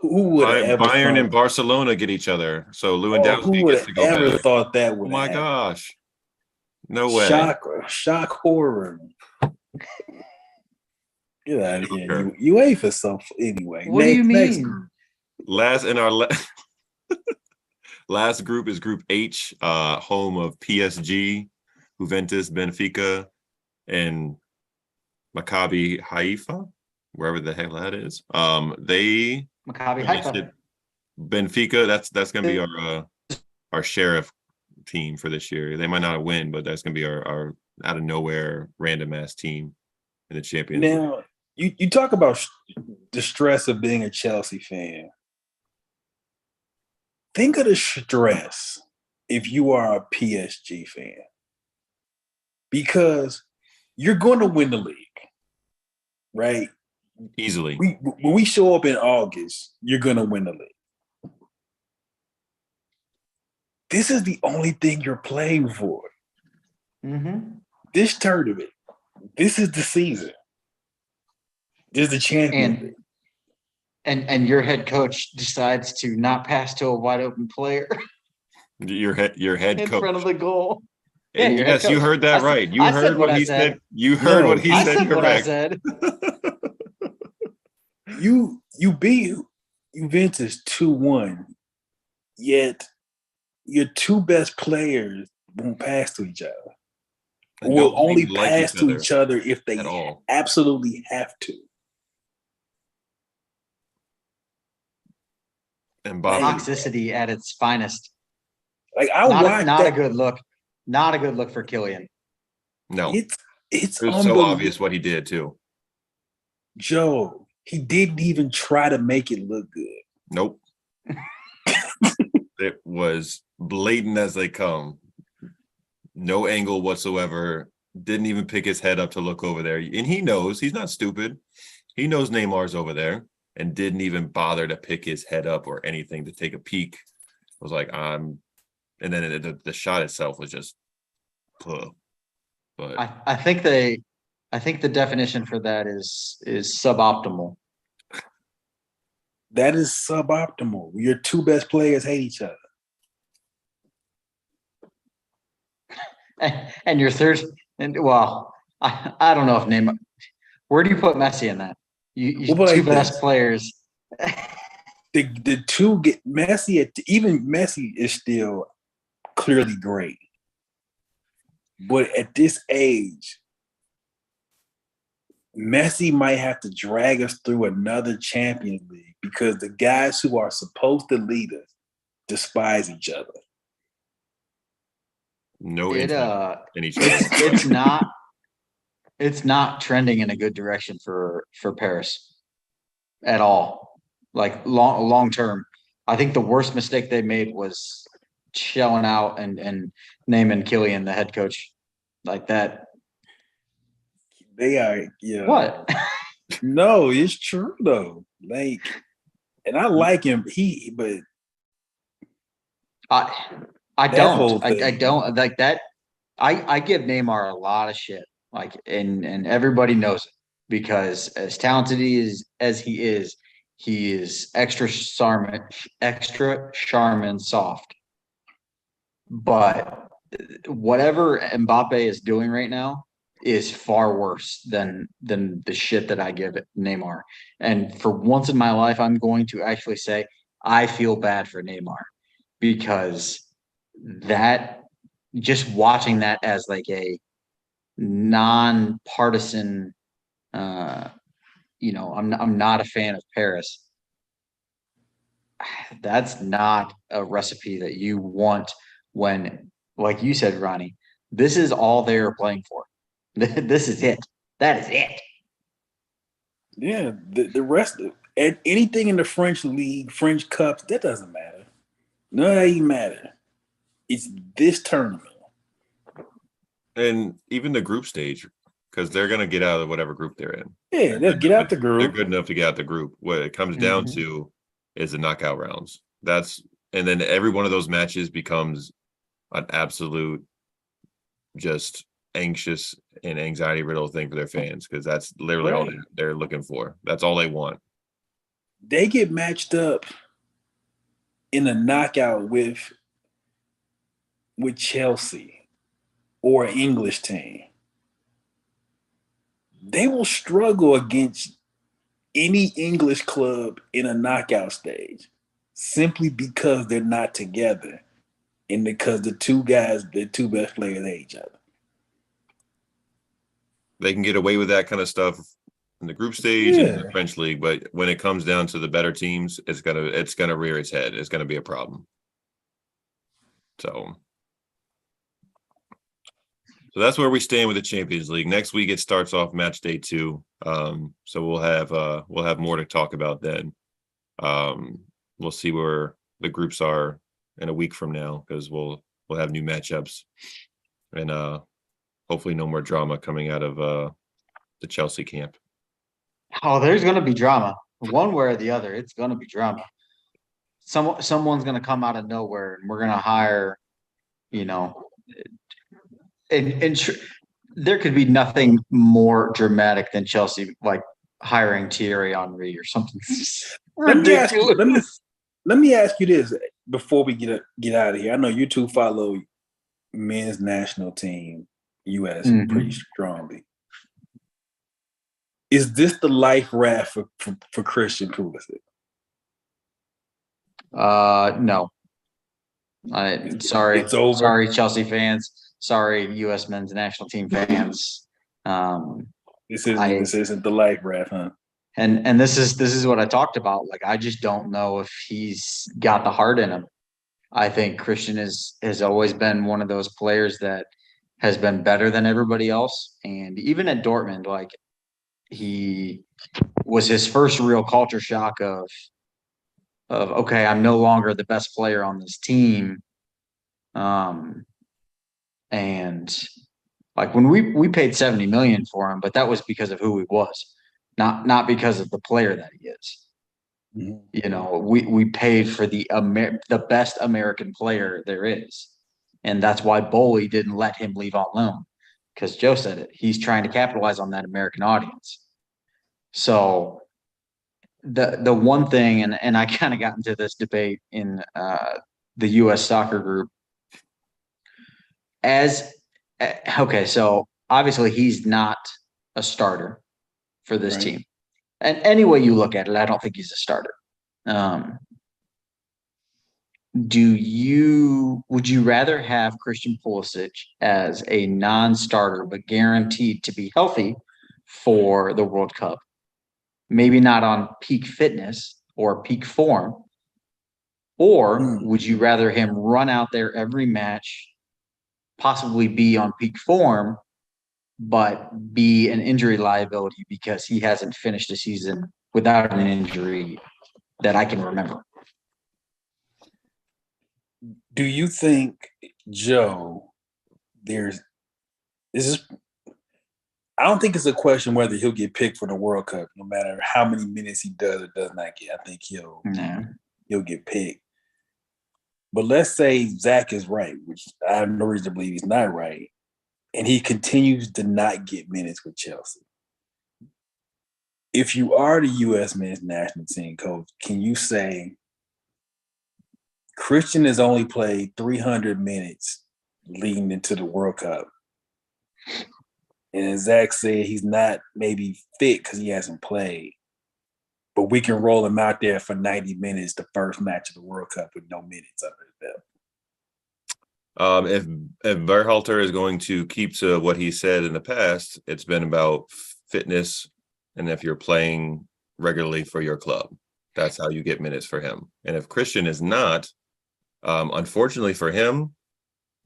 Who would have ever Bayern thought, and Barcelona get each other. So Lewandowski who would gets to have go ever back. thought that Oh would my happen? gosh. No way. Shock horror. Get out of here. Sure. UEFA so anyway. What do you next mean? group. Last group is Group H, home of PSG, Juventus, Benfica, and Maccabi Haifa, wherever the hell that is. They Maccabi Haifa. Benfica. That's gonna be our sheriff team for this year. They might not win, but that's gonna be our out of nowhere random ass team in the Champions League. Now, you talk about the stress of being a Chelsea fan. Think of the stress if you are a PSG fan. Because you're going to win the league, right? Easily. When we show up in August, you're going to win the league. This is the only thing you're playing for. Mm-hmm. This tournament, this is the season. This is the champion. And your head coach decides to not pass to a wide open player Your head in coach. front of the goal. Yeah, your head yes, you coach. heard that right. You heard what he said. You heard what he I said. said what I Correct. said. You beat Juventus 2-1, yet your two best players won't pass to each other. Will only pass to each other if they absolutely have to. And Toxicity at its finest. Like not a good look. Not a good look for Kylian. No, it's it was so obvious what he did too. Joe, he didn't even try to make it look good. Nope. It was blatant as they come. No angle whatsoever. Didn't even pick his head up to look over there. And he knows, he's not stupid. He knows Neymar's over there and didn't even bother to pick his head up or anything to take a peek. It was like, and then the shot itself was just, but I think the definition for that is suboptimal. That is suboptimal. Your two best players hate each other. And your third, I don't know if Neymar. Where do you put Messi in that? You two best players. The two get Messi. Even Messi is still clearly great, but at this age, Messi might have to drag us through another Champions League because the guys who are supposed to lead us despise each other. No interest in each other. It's not trending in a good direction for Paris at all. like long term. I think the worst mistake they made was shelling out and naming Killian the head coach like that. They are, yeah. What? No, it's true though. Like, and I like him. But I that don't. whole I thing. don't like that. I give Neymar a lot of shit, like, and everybody knows it because as talented as he is extra Charmin soft. But whatever Mbappe is doing right now is far worse than the shit that I give it Neymar. And for once in my life, I'm going to actually say I feel bad for Neymar because that just watching that as like a non-partisan I'm not a fan of Paris. That's not a recipe that you want when, like you said, Ronnie, this is all they're playing for. This is it. That is it. Yeah, the rest of and anything in the French league, French cups, that doesn't matter. None of that even matter. It's this tournament. And even the group stage, because they're going to get out of whatever group they're in. Yeah, they'll get out the group. They're good enough to get out the group. What it comes down to is the knockout rounds. And then every one of those matches becomes an absolute just anxious and anxiety riddle thing for their fans because that's literally all they're looking for. That's all they want. They get matched up in a knockout with Chelsea or an English team. They will struggle against any English club in a knockout stage simply because they're not together and because the two best players hate each other. They can get away with that kind of stuff in the group stage and the French league, but when it comes down to the better teams, it's gonna rear its head. It's gonna be a problem. So that's where we stand with the Champions League. Next week it starts off match day 2. So we'll have more to talk about then. We'll see where the groups are in a week from now because we'll have new matchups and hopefully no more drama coming out of the Chelsea camp. Oh, there's going to be drama one way or the other. It's going to be drama. Someone's going to come out of nowhere and we're going to hire, there could be nothing more dramatic than Chelsea like hiring Thierry Henry or something ridiculous. Let me ask you this before we get out of here. I know you two follow men's national team, U.S. pretty strongly. Is this the life raft for Christian Pulisic? No. Sorry. It's over. Sorry, Chelsea fans. Sorry, U.S. men's national team fans. This isn't the life raft, huh? And this is what I talked about. Like, I just don't know if he's got the heart in him. I think Christian has always been one of those players that has been better than everybody else. And even at Dortmund, like, he was his first real culture shock of okay, I'm no longer the best player on this team. And like when we paid 70 million for him, but that was because of who he was, not because of the player that he is. We paid for the best American player there is. And that's why Boley didn't let him leave on loan. Because Joe said it. He's trying to capitalize on that American audience. So the one thing, and I kind of got into this debate in the U.S. soccer group. So obviously he's not a starter for this team. And any way you look at it, I don't think he's a starter. Would you rather have Christian Pulisic as a non-starter but guaranteed to be healthy for the World Cup? Maybe not on peak fitness or peak form. Or would you rather him run out there every match, possibly be on peak form, but be an injury liability because he hasn't finished the season without an injury that I can remember. Do you think, Joe, I don't think it's a question whether he'll get picked for the World Cup, no matter how many minutes he does or does not get. I think he'll get picked. But let's say Zach is right, which I have no reason to believe he's not right, and he continues to not get minutes with Chelsea. If you are the U.S. men's national team coach, can you say Christian has only played 300 minutes leading into the World Cup? And as Zach said, he's not maybe fit because he hasn't played. But we can roll him out there for 90 minutes the first match of the World Cup with no minutes under his belt. If Berhalter is going to keep to what he said in the past, it's been about fitness, and if you're playing regularly for your club, that's how you get minutes for him. And if Christian is not, unfortunately for him,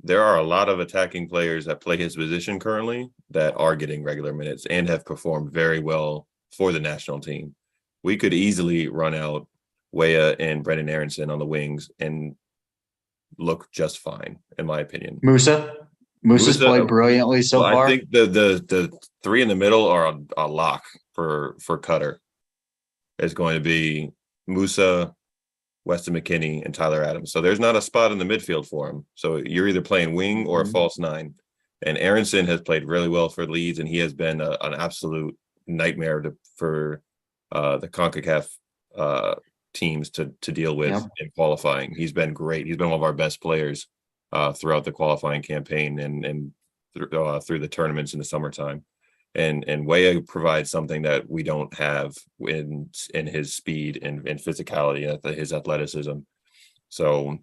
there are a lot of attacking players that play his position currently that are getting regular minutes and have performed very well for the national team. We could easily run out Weah and Brendan Aronson on the wings and look just fine, in my opinion. Musa's played brilliantly so far. I think the three in the middle are a lock for Qatar. It's going to be Musa, Weston McKennie, and Tyler Adams. So there's not a spot in the midfield for him. So you're either playing wing or a false nine. And Aronson has played really well for Leeds, and he has been an absolute nightmare for the CONCACAF teams to deal with in qualifying. He's been great. He's been one of our best players throughout the qualifying campaign and through the tournaments in the summertime. And Weah provides something that we don't have in his speed and physicality, his athleticism. So,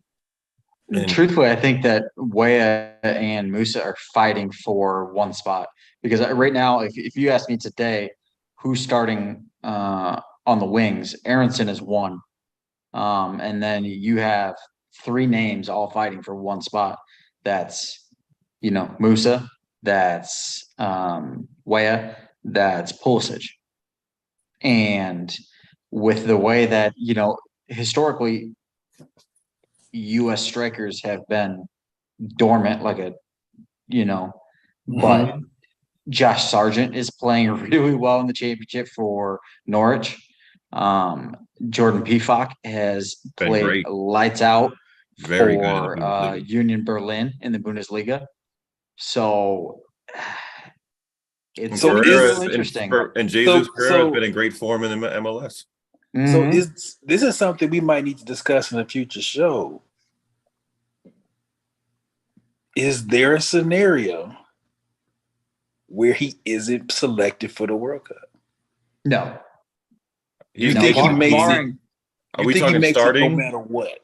truthfully, I think that Weah and Musa are fighting for one spot, because right now, if you ask me today, who's starting on the wings, Aronson is one, and then you have three names all fighting for one spot. That's Musa, that's Weah, that's Pulisic. And with the way that historically U.S. strikers have been dormant, but Josh Sargent is playing really well in the championship for Norwich. Jordan Pefok has played lights out for Union Berlin in the Bundesliga. So it's really interesting. And Jesus Pereira has been in great form in the MLS. So this is something we might need to discuss in a future show. Is there a scenario where he isn't selected for the World Cup? No. You think he makes it? Are we talking starting? No matter what.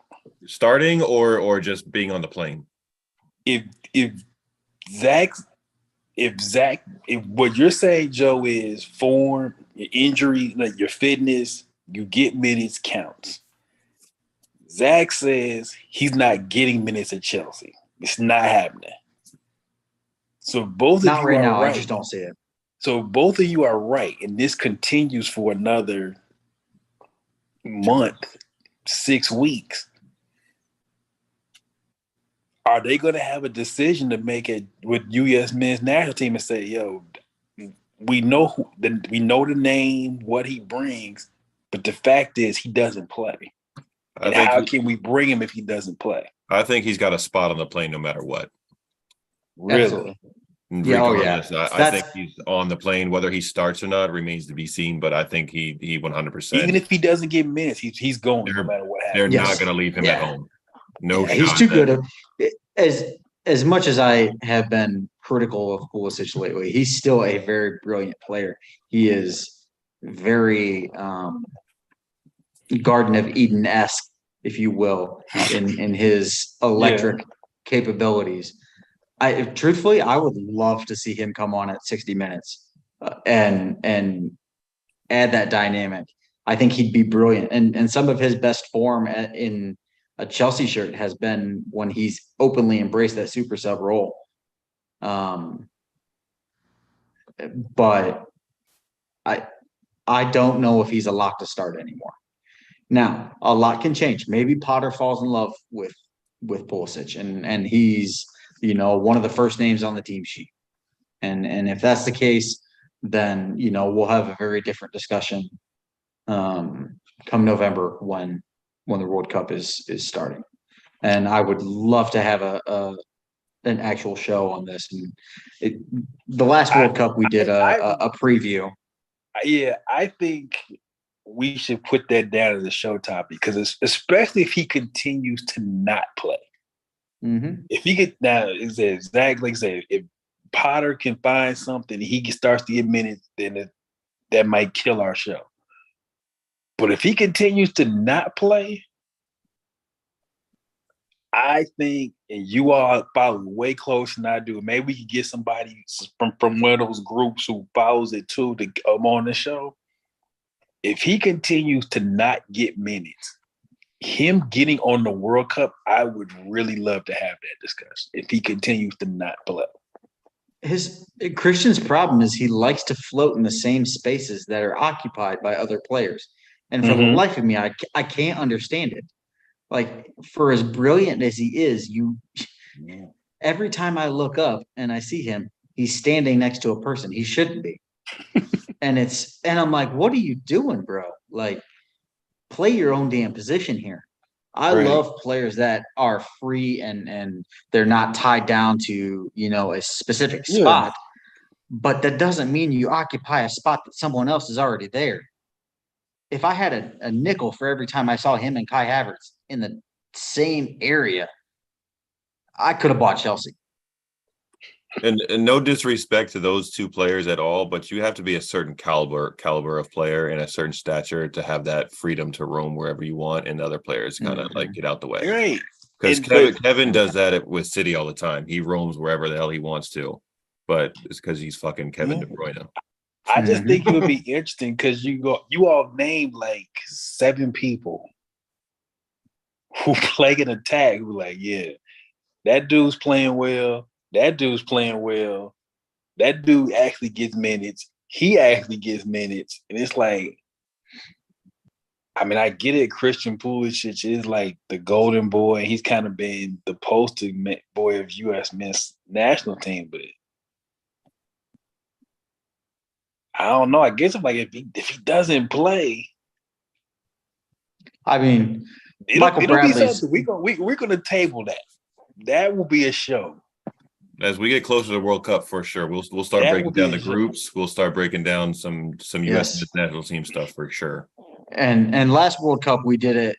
Starting or just being on the plane? If what you're saying, Joe, is form, your injury, like your fitness, you get minutes counts. Zach says he's not getting minutes at Chelsea. It's not happening. So both of you right are now, right. I just don't see it. So both of you are right, and this continues for another month, 6 weeks. Are they going to have a decision to make it with U.S. men's national team and say, "Yo, we know the name, what he brings, but the fact is he doesn't play. And how can we bring him if he doesn't play?" I think he's got a spot on the plane no matter what. Really? Absolutely. Regardless, I think he's on the plane. Whether he starts or not remains to be seen, but I think he 100%. Even if he doesn't get minutes, he's going no matter what happens. They're not going to leave him at home. No shot. He's too good. As much as I have been critical of Pulisic lately, he's still a very brilliant player. He is very Garden of Eden-esque, if you will, in his electric capabilities. Truthfully, I would love to see him come on at 60 minutes and add that dynamic. I think he'd be brilliant. And some of his best form in a Chelsea shirt has been when he's openly embraced that super sub role. But I don't know if he's a lock to start anymore. Now, a lot can change. Maybe Potter falls in love with Pulisic, and he's one of the first names on the team sheet. And if that's the case, then we'll have a very different discussion come November when the World Cup is starting. And I would love to have an actual show on this. And the last World Cup we did a preview. Yeah, I think we should put that down as a show topic because especially if he continues to not play. Mm-hmm. If he get now, exactly like say, if Potter can find something, he starts to get minutes, then that might kill our show. But if he continues to not play, I think, and you all follow way closer than I do, maybe we could get somebody from one of those groups who follows it too to come on the show. If he continues to not get minutes, him getting on the World Cup, I would really love to have that discussion if he continues to not play. Christian's problem is he likes to float in the same spaces that are occupied by other players. And for the life of me, I can't understand it. Like, for as brilliant as he is, every time I look up and I see him, he's standing next to a person he shouldn't be. And I'm like, what are you doing, bro? Like, play your own damn position here. I love players that are free and they're not tied down to, a specific spot. But that doesn't mean you occupy a spot that someone else is already there. If I had a nickel for every time I saw him and Kai Havertz in the same area, I could have bought Chelsea. And no disrespect to those two players at all, but you have to be a certain caliber of player and a certain stature to have that freedom to roam wherever you want, and other players kind of like get out the way. Right. Because Kevin does that with City all the time. He roams wherever the hell he wants to, but it's because he's fucking Kevin De Bruyne. I just think it would be interesting because you all named like 7 people who play an attack who like, yeah, that dude's playing well. That dude's playing well. That dude actually gets minutes. He actually gets minutes. And it's like, I mean, I get it. Christian Pulisic is like the golden boy. He's kind of been the poster boy of U.S. men's national team. But I don't know. I guess I'm like, if he doesn't play, I mean, it'll be something. We're gonna table that. That will be a show. As we get closer to the World Cup, for sure, we'll start breaking down the groups. We'll start breaking down some U.S. national team stuff for sure. And last World Cup we did it,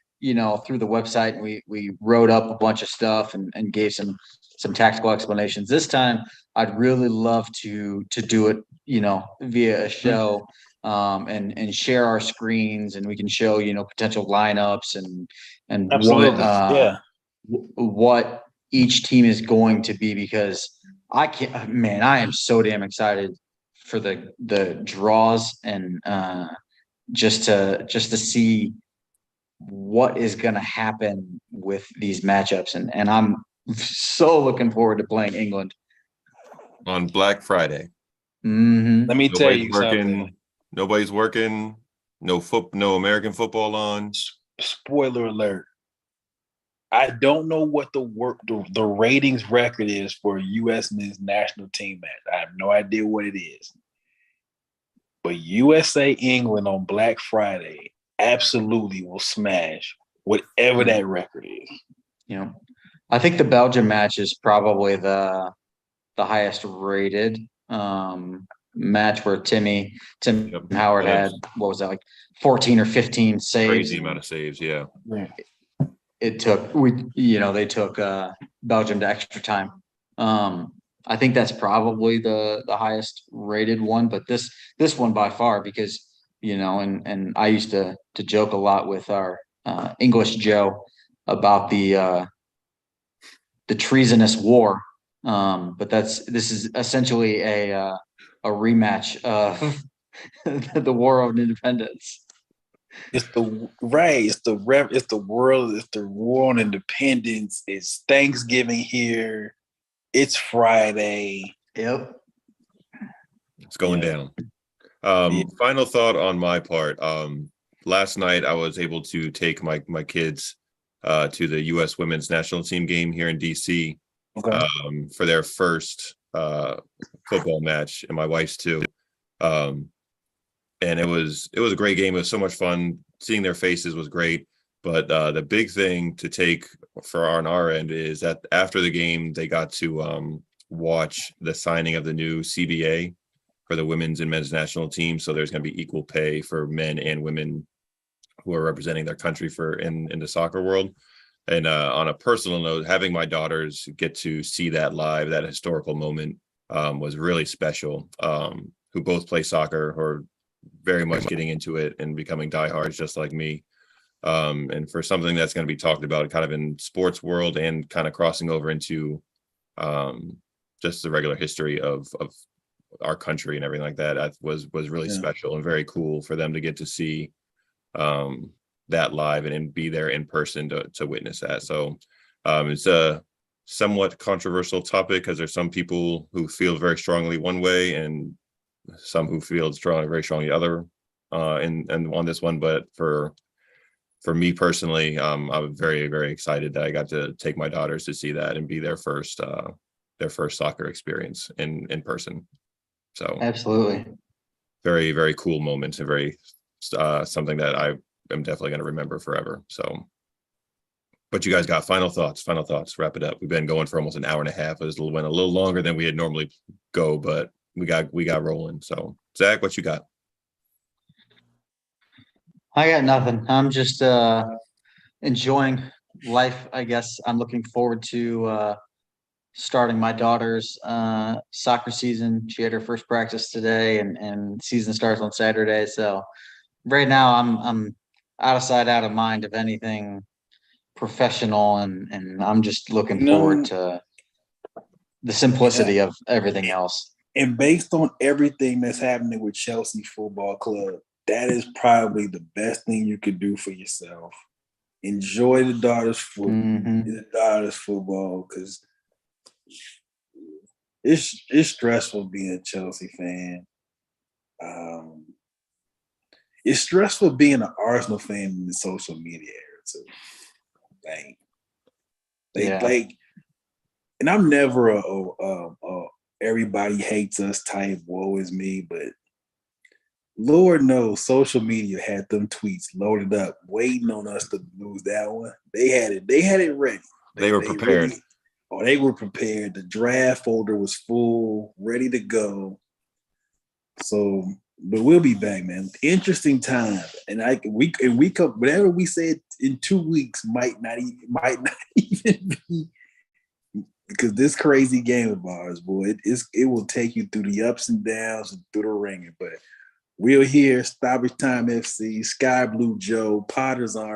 through the website. And we wrote up a bunch of stuff and gave some tactical explanations. This time, I'd really love to do it, via a show, and share our screens, and we can show potential lineups and what each team is going to be, because I am so damn excited for the draws and just to see what is going to happen with these matchups. And I'm so looking forward to playing England on Black Friday. Mm-hmm. Let me tell you something. Nobody's working. No American football on. Spoiler alert. I don't know what the ratings record is for U.S. men's national team match. I have no idea what it is. But USA England on Black Friday absolutely will smash whatever that record is. I think the Belgium match is probably the highest rated match, where Tim Howard had, what was that, like 14 or 15 saves. Crazy amount of saves, yeah. It took they took Belgium to extra time. I think that's probably the highest rated one, but this one by far, because and I used to joke a lot with our English Joe about the treasonous war, but this is essentially a rematch of the War of Independence. It's the War on Independence. It's Thanksgiving here. It's Friday. Yep. It's going down. Final thought on my part. last night I was able to take my kids to the U.S. Women's National Team game here in D.C. Okay. For their first football match, and my wife's too. And it was a great game. It was so much fun. Seeing their faces was great. But the big thing to take on our end is that after the game, they got to watch the signing of the new CBA for the women's and men's national team. So there's going to be equal pay for men and women who are representing their country in the soccer world. And on a personal note, having my daughters get to see that live, that historical moment, was really special. Who both play soccer, or very much getting into it and becoming diehards just like me. And for something that's going to be talked about kind of in sports world and kind of crossing over into just the regular history of our country and everything like that, was really special and very cool for them to get to see that live and be there in person to witness that. So it's a somewhat controversial topic because there's some people who feel very strongly one way and some who feel very strongly other and on this one. But for me personally, I'm very, very excited that I got to take my daughters to see that and be their first soccer experience in person. So Absolutely. Very, very cool moment, and very something that I am definitely going to remember forever. So, but you guys got final thoughts, wrap it up. We've been going for almost an hour and a half. It went a little longer than we had normally go, but we got rolling. So Zach, what you got? I got nothing. I'm just enjoying life, I guess. I'm looking forward to starting my daughter's soccer season. She had her first practice today, and season starts on Saturday. So right now I'm out of sight, out of mind of anything professional, and I'm just looking forward to the simplicity of everything else. And based on everything that's happening with Chelsea Football Club, that is probably the best thing you could do for yourself. Enjoy the daughters' football, because it's stressful being a Chelsea fan. It's stressful being an Arsenal fan in the social media era too. Like, and I'm never a everybody hates us type, woe is me, but Lord knows social media had them tweets loaded up, waiting on us to lose that one. They had it ready. They were prepared. They were prepared. The draft folder was full, ready to go. So, but we'll be back, man. Interesting time, and we come, whatever we said in 2 weeks might not even be, because this crazy game of ours, boy, it will take you through the ups and downs and through the ringer. But we're here, Stoppage Time FC, Sky Blue Joe, Potter's Arm.